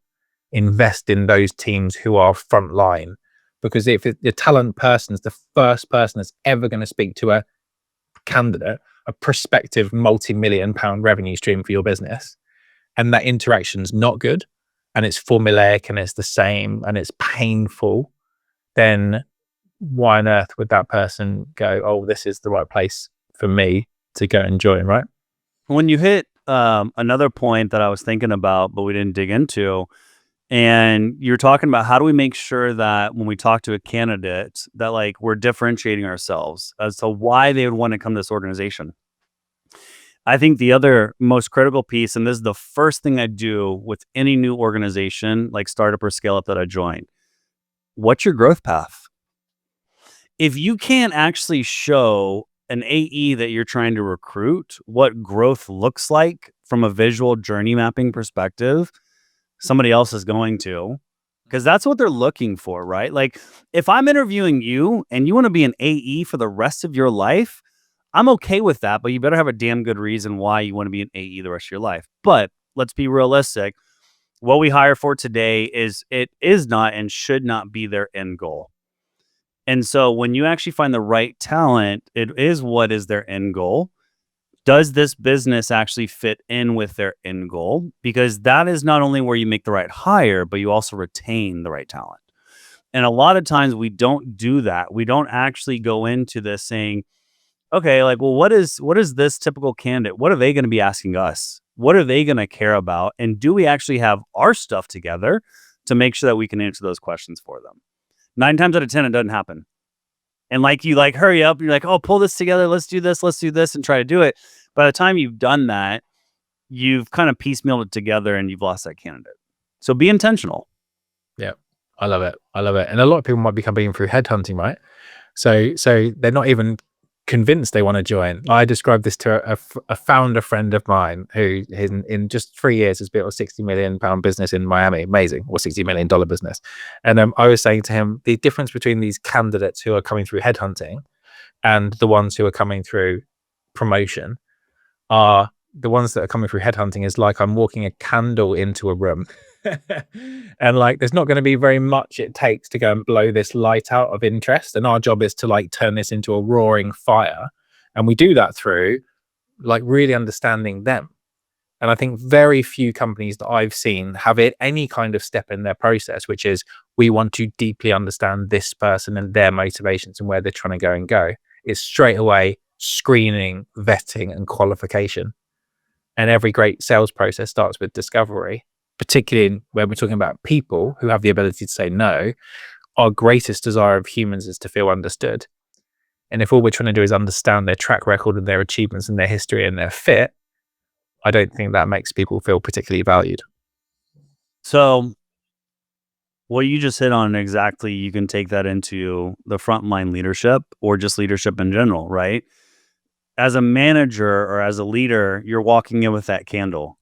Invest in those teams who are frontline, because if the talent person is the first person that's ever going to speak to a candidate, a prospective multi-million pound revenue stream for your business, and that interaction's not good, and it's formulaic, and it's the same, and it's painful, then why on earth would that person go, oh, this is the right place for me to go and join, right? When you hit another point that I was thinking about, but we didn't dig into, and you're talking about how do we make sure that when we talk to a candidate that like we're differentiating ourselves as to why they would want to come to this organization. I think the other most critical piece, and this is the first thing I do with any new organization, like startup or scale up that I join, what's your growth path? If you can't actually show an AE that you're trying to recruit what growth looks like from a visual journey mapping perspective, somebody else is going to, because that's what they're looking for, right? Like if I'm interviewing you and you want to be an AE for the rest of your life, I'm okay with that, but you better have a damn good reason why you want to be an AE the rest of your life. But let's be realistic. What we hire for today is not and should not be their end goal. And so when you actually find the right talent, it is what is their end goal. Does this business actually fit in with their end goal? Because that is not only where you make the right hire, but you also retain the right talent. And a lot of times we don't do that. We don't actually go into this saying, okay, like, well, what is this typical candidate? What are they going to be asking us? What are they going to care about? And do we actually have our stuff together to make sure that we can answer those questions for them? 9 times out of 10, it doesn't happen. And like you like hurry up, you're like, oh, pull this together, let's do this, and try to do it. By the time you've done that, you've kind of piecemealed it together and you've lost that candidate. So be intentional. Yeah. I love it. I love it. And a lot of people might be coming in through headhunting, right? So they're not even convinced they want to join. I described this to a founder friend of mine who in just 3 years has built a £60 million business in Miami. Amazing. Or $60 million business. And I was saying to him, the difference between these candidates who are coming through headhunting and the ones who are coming through promotion are the ones that are coming through headhunting is like I'm walking a candle into a room. And like there's not going to be very much it takes to go and blow this light out of interest, and our job is to like turn this into a roaring fire, and we do that through like really understanding them. And I think very few companies that I've seen have it any kind of step in their process, which is we want to deeply understand this person and their motivations and where they're trying to go. It's straight away screening, vetting, and qualification. And every great sales process starts with discovery, particularly when we're talking about people who have the ability to say no. Our greatest desire of humans is to feel understood. And if all we're trying to do is understand their track record and their achievements and their history and their fit, I don't think that makes people feel particularly valued. So what you just hit on exactly, you can take that into the frontline leadership or just leadership in general, right? As a manager or as a leader, you're walking in with that candle,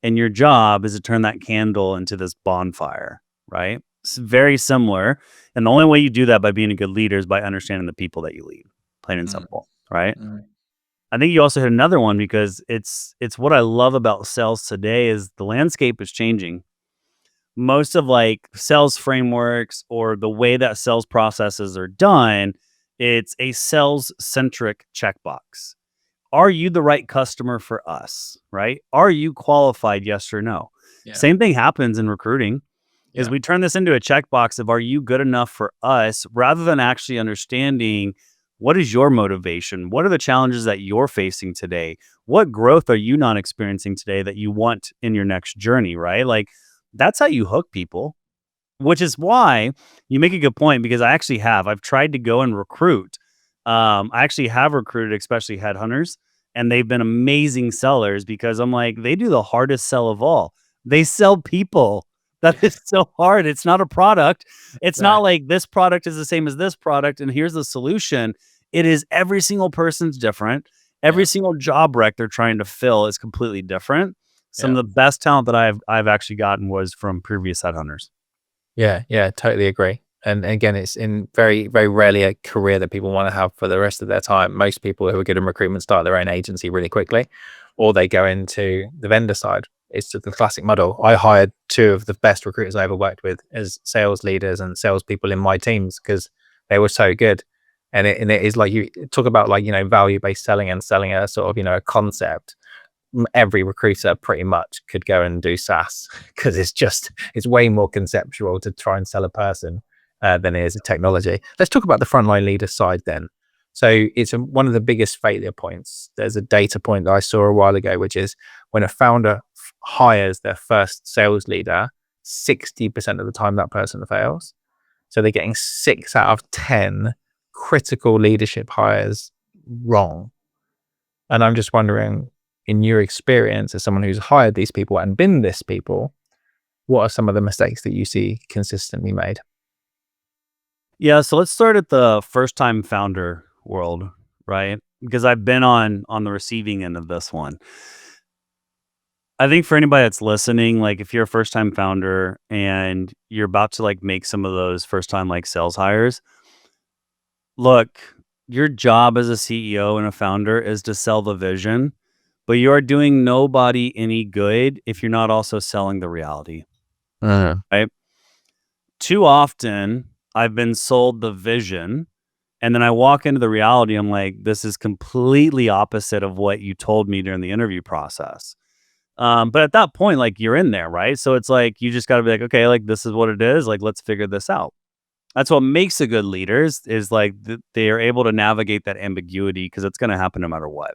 and your job is to turn that candle into this bonfire, right? It's very similar. And the only way you do that by being a good leader is by understanding the people that you lead, plain and simple, right? I think you also hit another one because it's what I love about sales today is the landscape is changing. Most of like sales frameworks or the way that sales processes are done, it's a sales centric checkbox. Are you the right customer for us? Right? Are you qualified? Yes or no? Yeah. Same thing happens in recruiting. Is we turn this into a checkbox of are you good enough for us rather than actually understanding what is your motivation? What are the challenges that you're facing today? What growth are you not experiencing today that you want in your next journey? Right? Like that's how you hook people, which is why you make a good point because I've tried to go and recruit. I actually have recruited, especially headhunters, and they've been amazing sellers because I'm like, they do the hardest sell of all. They sell people. That is so hard. It's not a product. It's not like this product is the same as this product and here's the solution. It is every single person's different. Every single job rec they're trying to fill is completely different. Some of the best talent that I've actually gotten was from previous headhunters. Yeah, totally agree. And again, it's in very, very rarely a career that people want to have for the rest of their time. Most people who are good in recruitment start their own agency really quickly, or they go into the vendor side. It's the classic model. I hired 2 of the best recruiters I ever worked with as sales leaders and salespeople in my teams because they were so good. And it is like you talk about like, value-based selling and selling a sort of, a concept. Every recruiter pretty much could go and do SaaS because it's way more conceptual to try and sell a person than it is a technology. Let's talk about the frontline leader side then. So it's one of the biggest failure points. There's a data point that I saw a while ago, which is when a founder hires their first sales leader, 60% of the time that person fails. So they're getting 6 out of 10 critical leadership hires wrong. And I'm just wondering, in your experience as someone who's hired these people and been this people, what are some of the mistakes that you see consistently made? Yeah, so let's start at the first-time founder world, right? Because I've been on the receiving end of this one. I think for anybody that's listening, like if you're a first-time founder and you're about to like make some of those first-time like sales hires, look, your job as a CEO and a founder is to sell the vision, but you are doing nobody any good if you're not also selling the reality, right? Too often, I've been sold the vision, and then I walk into the reality. I'm like, this is completely opposite of what you told me during the interview process. But at that point, like, you're in there, right? So it's like, you just got to be like, okay, like, this is what it is. Like, let's figure this out. That's what makes a good leader is like they are able to navigate that ambiguity, because it's going to happen no matter what.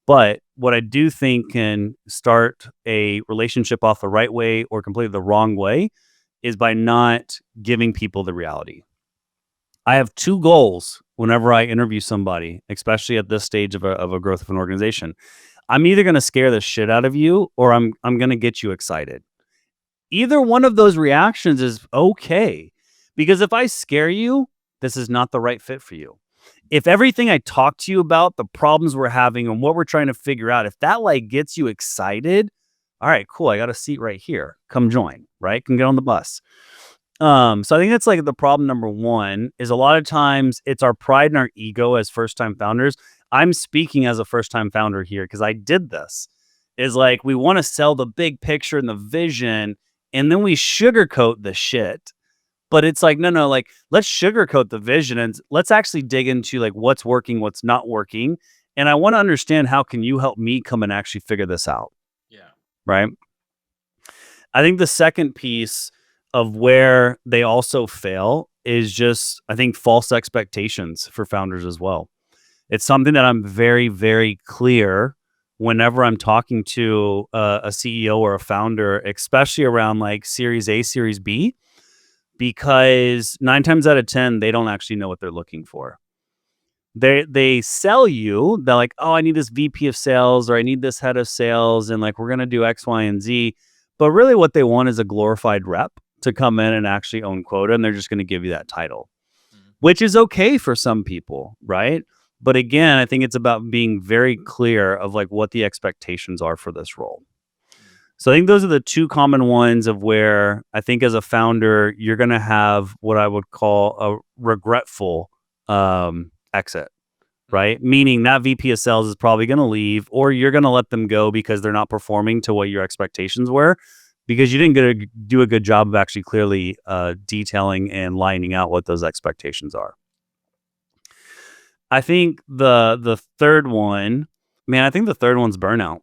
But what I do think can start a relationship off the right way or completely the wrong way is by not giving people the reality. I have two goals whenever I interview somebody, especially at this stage of a growth of an organization. I'm either going to scare the shit out of you, or I'm going to get you excited. Either one of those reactions is okay, because if I scare you, this is not the right fit for you. If everything I talk to you about, the problems we're having and what we're trying to figure out, if that like gets you excited, all right, cool. I got a seat right here. Come join, right? Can get on the bus. So I think that's like the problem number one, is a lot of times it's our pride and our ego as first-time founders. I'm speaking as a first-time founder here because I did this. Is like, we want to sell the big picture and the vision, and then we sugarcoat the shit. But it's like, no, like, let's sugarcoat the vision and let's actually dig into like what's working, what's not working. And I want to understand, how can you help me come and actually figure this out? Yeah. Right. I think the second piece of where they also fail is just, I think, false expectations for founders as well. It's something that I'm very, very clear whenever I'm talking to a CEO or a founder, especially around like Series A, Series B, because 9 times out of 10, they don't actually know what they're looking for. They sell you, they're like, oh, I need this VP of sales, or I need this head of sales, and like, we're going to do X, Y, and Z. But really what they want is a glorified rep to come in and actually own quota, and they're just going to give you that title, which is okay for some people, right? But again, I think it's about being very clear of like what the expectations are for this role. So I think those are the two common ones of where I think as a founder, you're going to have what I would call a regretful exit, right? Meaning that VP of sales is probably going to leave, or you're going to let them go because they're not performing to what your expectations were, because you didn't do a good job of actually clearly detailing and lining out what those expectations are. I think the third one, man, I think the third one's burnout.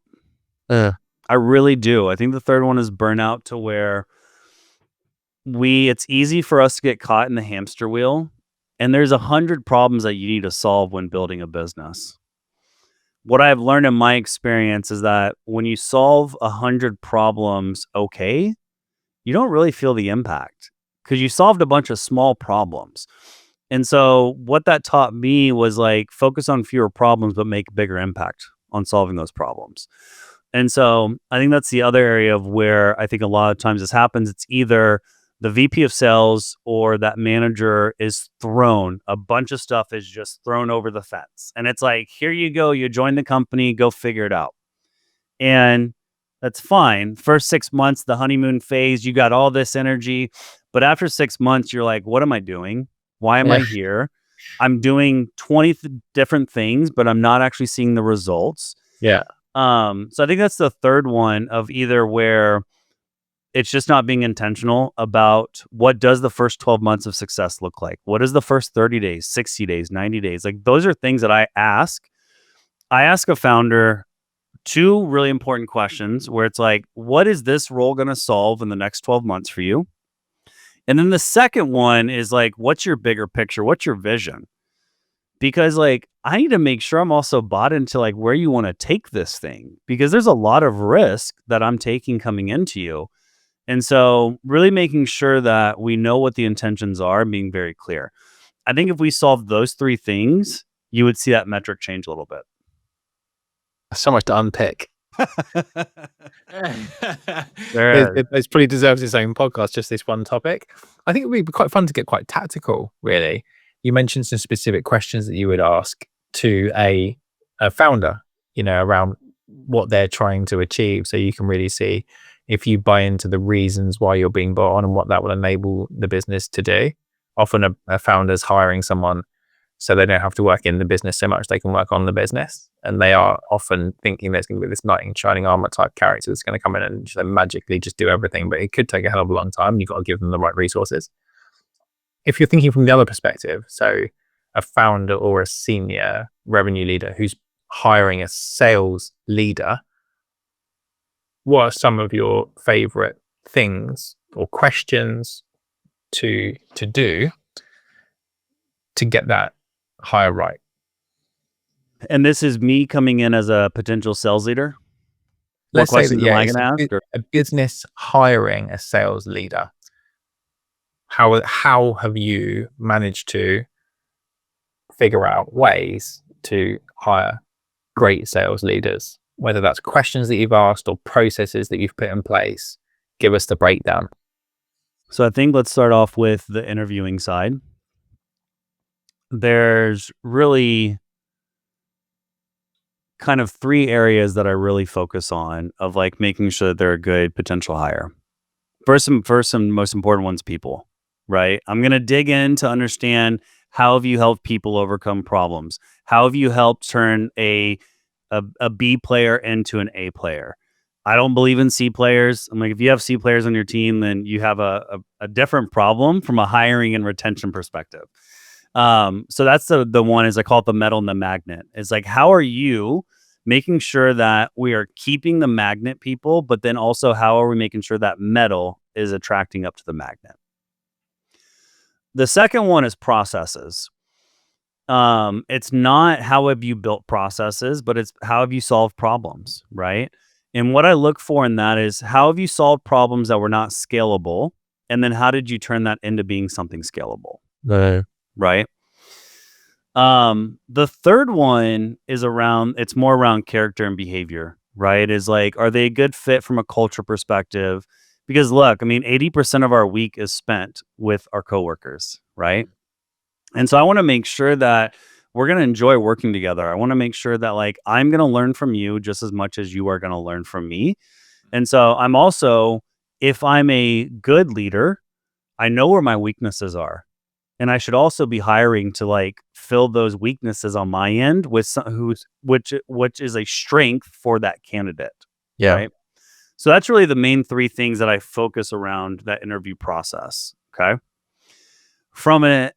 I really do. I think the third one is burnout, to where it's easy for us to get caught in the hamster wheel, and there's 100 problems that you need to solve when building a business. What I've learned in my experience is that when you solve 100 problems, okay, you don't really feel the impact because you solved a bunch of small problems. And so what that taught me was like, focus on fewer problems, but make bigger impact on solving those problems. And so I think that's the other area of where I think a lot of times this happens. It's either the VP of sales or that manager is thrown, a bunch of stuff is just thrown over the fence. And it's like, here you go, you join the company, go figure it out. And that's fine. First 6 months, the honeymoon phase, you got all this energy. But after 6 months, you're like, what am I doing? Why am I here? I'm doing 20 different things, but I'm not actually seeing the results. Yeah. So I think that's the third one, of either where it's just not being intentional about what does the first 12 months of success look like? What is the first 30 days, 60 days, 90 days? Like, those are things that I ask. I ask a founder 2 really important questions, where it's like, what is this role going to solve in the next 12 months for you? And then the second one is like, what's your bigger picture? What's your vision? Because like, I need to make sure I'm also bought into like where you want to take this thing, because there's a lot of risk that I'm taking coming into you. And so really making sure that we know what the intentions are and being very clear. I think if we solve those 3 things, you would see that metric change a little bit. So much to unpick. There. It probably deserves its own podcast, just this one topic. I think it would be quite fun to get quite tactical, really. You mentioned some specific questions that you would ask to a founder, around what they're trying to achieve. So you can really see if you buy into the reasons why you're being brought on and what that will enable the business to do. Often a founder's hiring someone so they don't have to work in the business so much, they can work on the business. And they are often thinking there's going to be this knight in shining armor type character that's going to come in and just magically just do everything. But it could take a hell of a long time. You've got to give them the right resources. if you're thinking from the other perspective, so a founder or a senior revenue leader who's hiring a sales leader, what are some of your favorite things or questions to do to get that hire right? And this is me coming in as a potential sales leader. What Let's say that, questions am yeah, I it's going to ask? a business hiring a sales leader. How have you managed to figure out ways to hire great sales leaders? Whether that's questions that you've asked or processes that you've put in place, give us the breakdown. So I think let's start off with the interviewing side. There's really kind of 3 areas that I really focus on of like making sure that they're a good potential hire. First and most important one's people, right? I'm going to dig in to understand how have you helped people overcome problems? How have you helped turn a B player into an A player? I don't believe in C players. I'm like, if you have C players on your team, then you have a different problem from a hiring and retention perspective. So that's the one, is I call it the metal and the magnet. It's like, how are you making sure that we are keeping the magnet people, but then also how are we making sure that metal is attracting up to the magnet? The second one is processes. It's not how have you built processes, but it's how have you solved problems, right? And what I look for in that is how have you solved problems that were not scalable? And then how did you turn that into being something scalable? No. Right? The third one is it's more around character and behavior, right? Is like, are they a good fit from a culture perspective? Because look, I mean, 80% of our week is spent with our coworkers, right? And so I want to make sure that we're going to enjoy working together. I want to make sure that like I'm going to learn from you just as much as you are going to learn from me. And so I'm also, if I'm a good leader, I know where my weaknesses are. And I should also be hiring to like fill those weaknesses on my end with which is a strength for that candidate. Yeah. Right. So that's really the main 3 things that I focus around that interview process. Okay. From a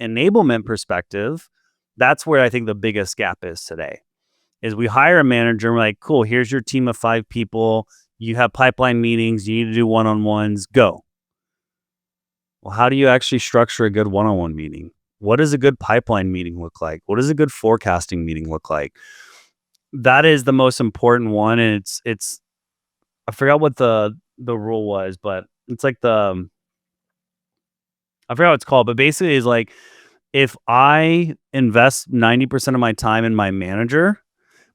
enablement perspective, that's where I think the biggest gap is today. Is we hire a manager and we're like, cool, here's your team of 5 people. You have pipeline meetings. You need to do one-on-ones. Go. Well, how do you actually structure a good one-on-one meeting? What does a good pipeline meeting look like? What does a good forecasting meeting look like? That is the most important one. And it's I forgot what the rule was, but it's like I forgot what it's called, but basically is like, if I invest 90% of my time in my manager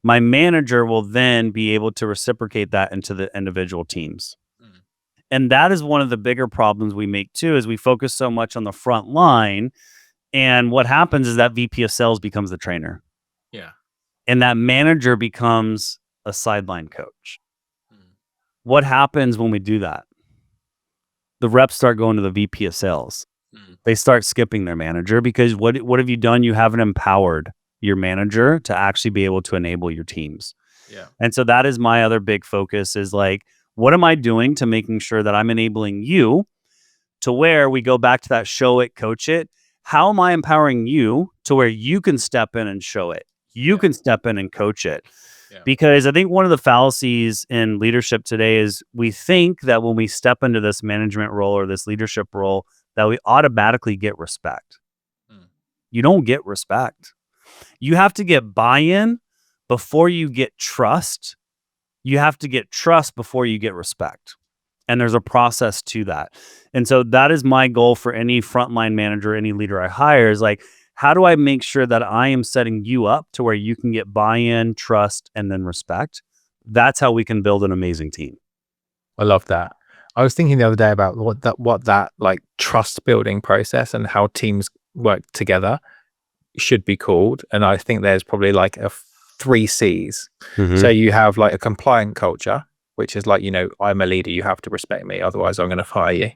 will then be able to reciprocate that into the individual teams. And that is one of the bigger problems we make too, is we focus so much on the front line. And what happens is that VP of sales becomes the trainer. Yeah. And that manager becomes a sideline coach. What happens when we do that? The reps start going to the VP of sales. They start skipping their manager because what have you done? You haven't empowered your manager to actually be able to enable your teams. Yeah. And so that is my other big focus, is like, what am I doing to making sure that I'm enabling you to where we go back to that show it, coach it? How am I empowering you to where you can step in and show it? You can step in and coach it. Yeah. Because I think one of the fallacies in leadership today is we think that when we step into this management role or this leadership role, that we automatically get respect. You don't get respect. You have to get buy-in before you get trust. You have to get trust before you get respect. And there's a process to that. And so that is my goal for any frontline manager, any leader I hire, is like, how do I make sure that I am setting you up to where you can get buy-in, trust, and then respect? That's how we can build an amazing team. I love that. I was thinking the other day about what that like trust building process and how teams work together should be called. And I think there's probably like 3 C's. So you have like a compliant culture, which is like, I'm a leader, you have to respect me, otherwise I'm going to fire you.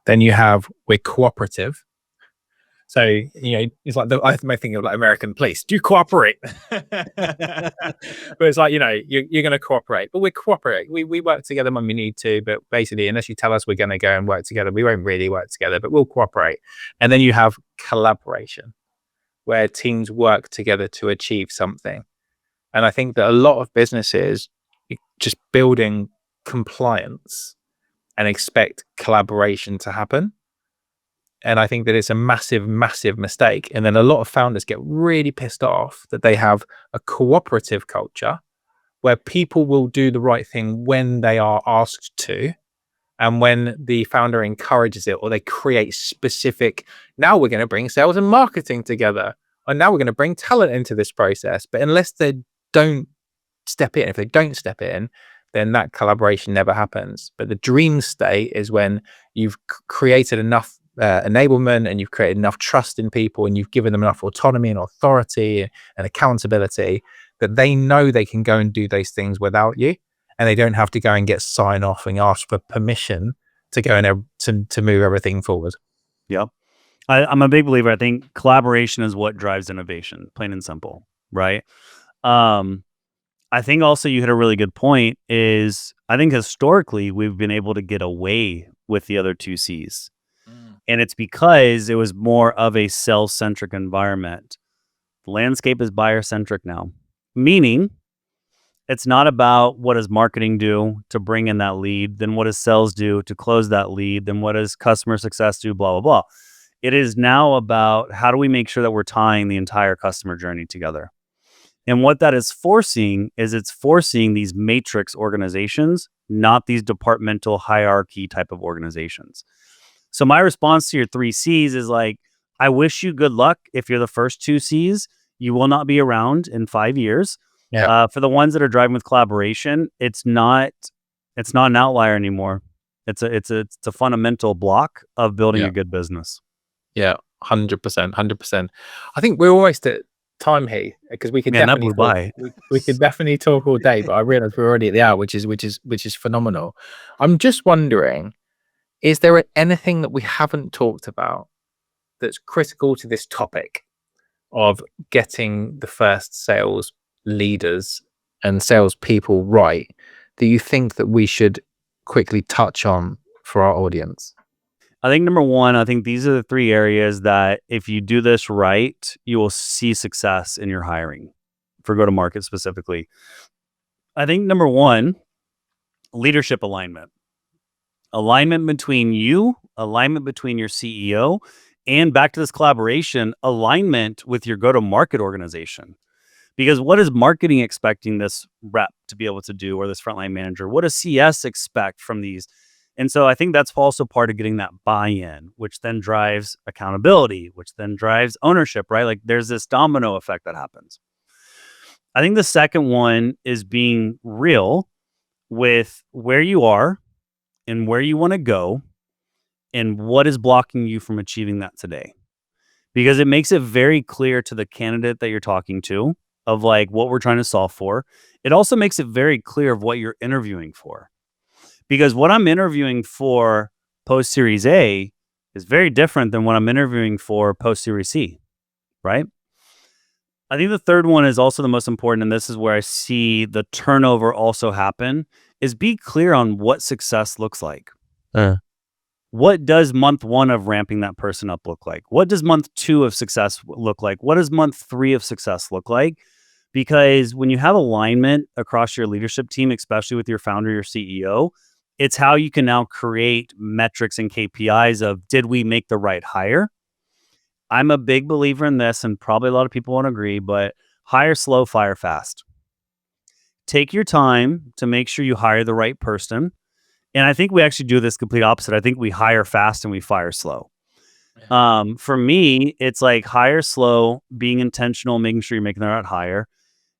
Then you have, we're cooperative. So, it's like I may think of like American police. Do you cooperate? But it's like, you're going to cooperate. But we cooperate. We work together when we need to. But basically, unless you tell us we're going to go and work together, we won't really work together, but we'll cooperate. And then you have collaboration, where teams work together to achieve something. And I think that a lot of businesses just building compliance and expect collaboration to happen. And I think that it's a massive, massive mistake. And then a lot of founders get really pissed off that they have a cooperative culture where people will do the right thing when they are asked to. And when the founder encourages it, or they create specific, now we're going to bring sales and marketing together, and now we're going to bring talent into this process. But unless they don't step in, if they don't step in, then that collaboration never happens. But the dream state is when you've created enough enablement, and you've created enough trust in people, and you've given them enough autonomy and authority and accountability that they know they can go and do those things without you, and they don't have to go and get sign off and ask for permission to go and to move everything forward. Yep. I'm a big believer. I think collaboration is what drives innovation, plain and simple, right? I think also you hit a really good point is I think historically we've been able to get away with the other two C's. And it's because it was more of a sales-centric environment. The landscape is buyer-centric now, meaning it's not about what does marketing do to bring in that lead, then what does sales do to close that lead, then what does customer success do, blah, blah, blah. It is now about how do we make sure that we're tying the entire customer journey together. And what that is forcing is it's forcing these matrix organizations, not these departmental hierarchy type of organizations. So my response to your 3 C's is like, I wish you good luck. If you're the first 2 C's, you will not be around in 5 years. Yeah. For the ones that are driving with collaboration, it's not an outlier anymore. It's a fundamental block of building a good business. Yeah, 100%, 100%. I think we're almost at time here, because we could definitely that blew by. We could definitely talk all day, but I realize we're already at the hour, which is phenomenal. I'm just wondering, is there anything that we haven't talked about that's critical to this topic of getting the first sales leaders and salespeople right that you think that we should quickly touch on for our audience? I think number one, I think these are the 3 areas that if you do this right, you will see success in your hiring for go-to-market specifically. I think number one, leadership alignment. Alignment between you, alignment between your CEO, and back to this collaboration, alignment with your go-to-market organization. Because what is marketing expecting this rep to be able to do, or this frontline manager? What does CS expect from these? And so I think that's also part of getting that buy-in, which then drives accountability, which then drives ownership, right? Like there's this domino effect that happens. I think the second one is being real with where you are and where you want to go and what is blocking you from achieving that today. Because it makes it very clear to the candidate that you're talking to of like what we're trying to solve for. It also makes it very clear of what you're interviewing for. Because what I'm interviewing for post Series A is very different than what I'm interviewing for post Series C, right? I think the third one is also the most important, and this is where I see the turnover also happen, is be clear on what success looks like. What does month 1 of ramping that person up look like? What does month 2 of success look like? What does month 3 of success look like? Because when you have alignment across your leadership team, especially with your founder, your CEO, it's how you can now create metrics and KPIs of, did we make the right hire? I'm a big believer in this, and probably a lot of people won't agree, but hire slow, fire fast. Take your time to make sure you hire the right person. And I think we actually do this complete opposite. I think we hire fast and we fire slow. For me, it's like hire slow, being intentional, making sure you're making the right hire,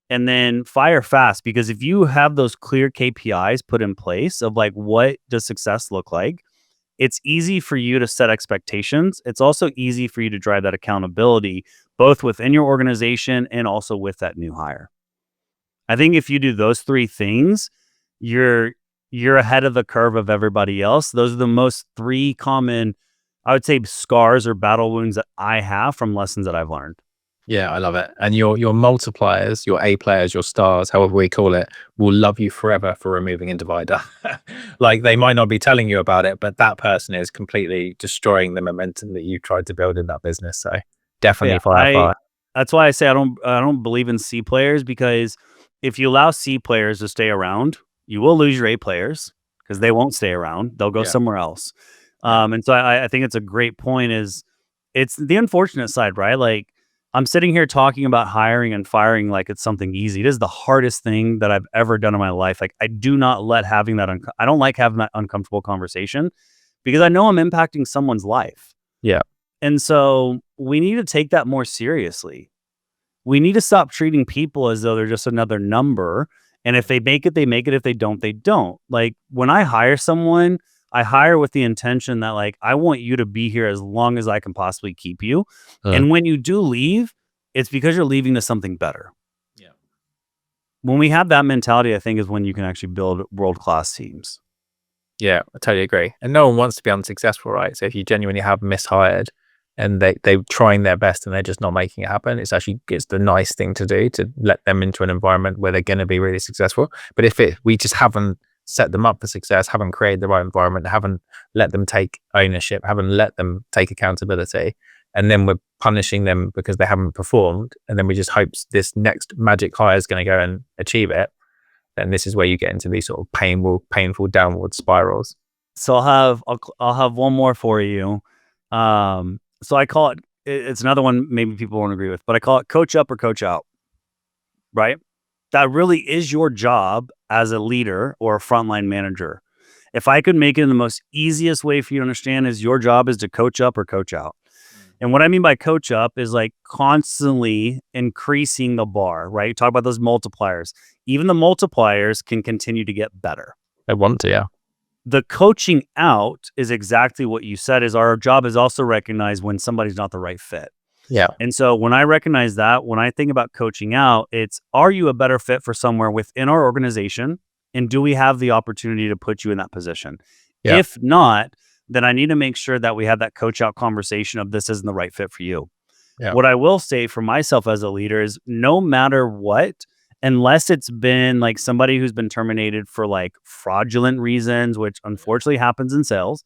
and then fire fast. Because if you have those clear KPIs put in place of like, what does success look like? It's easy for you to set expectations. It's also easy for you to drive that accountability, both within your organization and also with that new hire. I think if you do those 3 things, you're ahead of the curve of everybody else. Those are the most 3 common I would say, scars or battle wounds that I have from lessons that I've learned. Yeah, I love it. And your multipliers, your A players, your stars, however we call it, will love you forever for removing a divider. Like they might not be telling you about it, but that person is completely destroying the momentum that you tried to build in that business. So definitely fire. That's why I say I don't believe in C players, because if you allow C players to stay around, you will lose your A players because they won't stay around. They'll go somewhere else. And so I think it's a great point. It's the unfortunate side, right? Like, I'm sitting here talking about hiring and firing like it's something easy. It is the hardest thing that I've ever done in my life. Like, I do not let having that. I don't like having that uncomfortable conversation because I know I'm impacting someone's life. Yeah. And so we need to take that more seriously. We need to stop treating people as though they're just another number. And if they make it, they make it. If they don't, they don't. Like, when I hire someone, I hire with the intention that, like, I want you to be here as long as I can possibly keep you. And when you do leave, it's because you're leaving to something better. Yeah. When we have that mentality, I think is when you can actually build world-class teams. Yeah, I totally agree. And no one wants to be unsuccessful, right? So if you genuinely have mishired and they're trying their best and they're just not making it happen, it's the nice thing to do, to let them into an environment where they're going to be really successful. But we just haven't set them up for success, haven't created the right environment, haven't let them take ownership, haven't let them take accountability, and then we're punishing them because they haven't performed, and then we just hope this next magic hire is going to go and achieve it, then this is where you get into these sort of painful downward spirals. So I'll have one more for you. So I call it's another one maybe people won't agree with, but I call it coach up or coach out, right? That really is your job as a leader or a frontline manager. If I could make it in the most easiest way for you to understand, is your job is to coach up or coach out. And what I mean by coach up is like constantly increasing the bar, right? Talk about those multipliers. Even the multipliers can continue to get better. I want to, yeah. The coaching out is exactly what you said, is our job is also recognize when somebody's not the right fit. Yeah. And so when I recognize that, when I think about coaching out, it's, are you a better fit for somewhere within our organization? And do we have the opportunity to put you in that position? Yeah. If not, then I need to make sure that we have that coach out conversation of, this isn't the right fit for you. Yeah. What I will say for myself as a leader is, no matter what, unless it's been like somebody who's been terminated for like fraudulent reasons, which unfortunately happens in sales.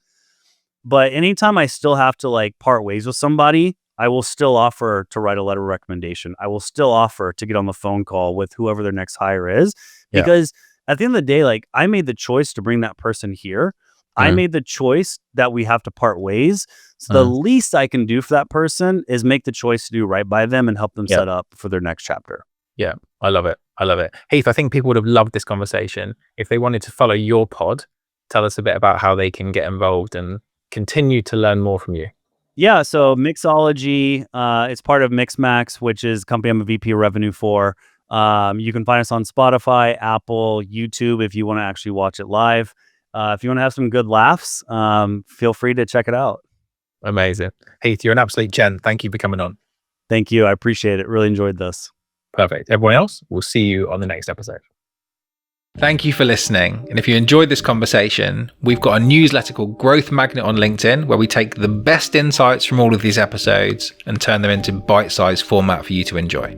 But anytime I still have to like part ways with somebody, I will still offer to write a letter of recommendation. I will still offer to get on the phone call with whoever their next hire is, because at the end of the day, like, I made the choice to bring that person here. I made the choice that we have to part ways. So the least I can do for that person is make the choice to do right by them and help them set up for their next chapter. Yeah, I love it. I love it. Heath, I think people would have loved this conversation. If they wanted to follow your pod, tell us a bit about how they can get involved and continue to learn more from you. Yeah, so Mixology, it's part of Mixmax, which is a company I'm a VP of revenue for. You can find us on Spotify, Apple, YouTube if you want to actually watch it live. If you want to have some good laughs, feel free to check it out. Amazing. Heath, you're an absolute gent. Thank you for coming on. Thank you. I appreciate it. Really enjoyed this. Perfect. Everyone else, we'll see you on the next episode. Thank you for listening. And if you enjoyed this conversation, we've got a newsletter called Growth Magnet on LinkedIn, where we take the best insights from all of these episodes and turn them into bite-sized format for you to enjoy.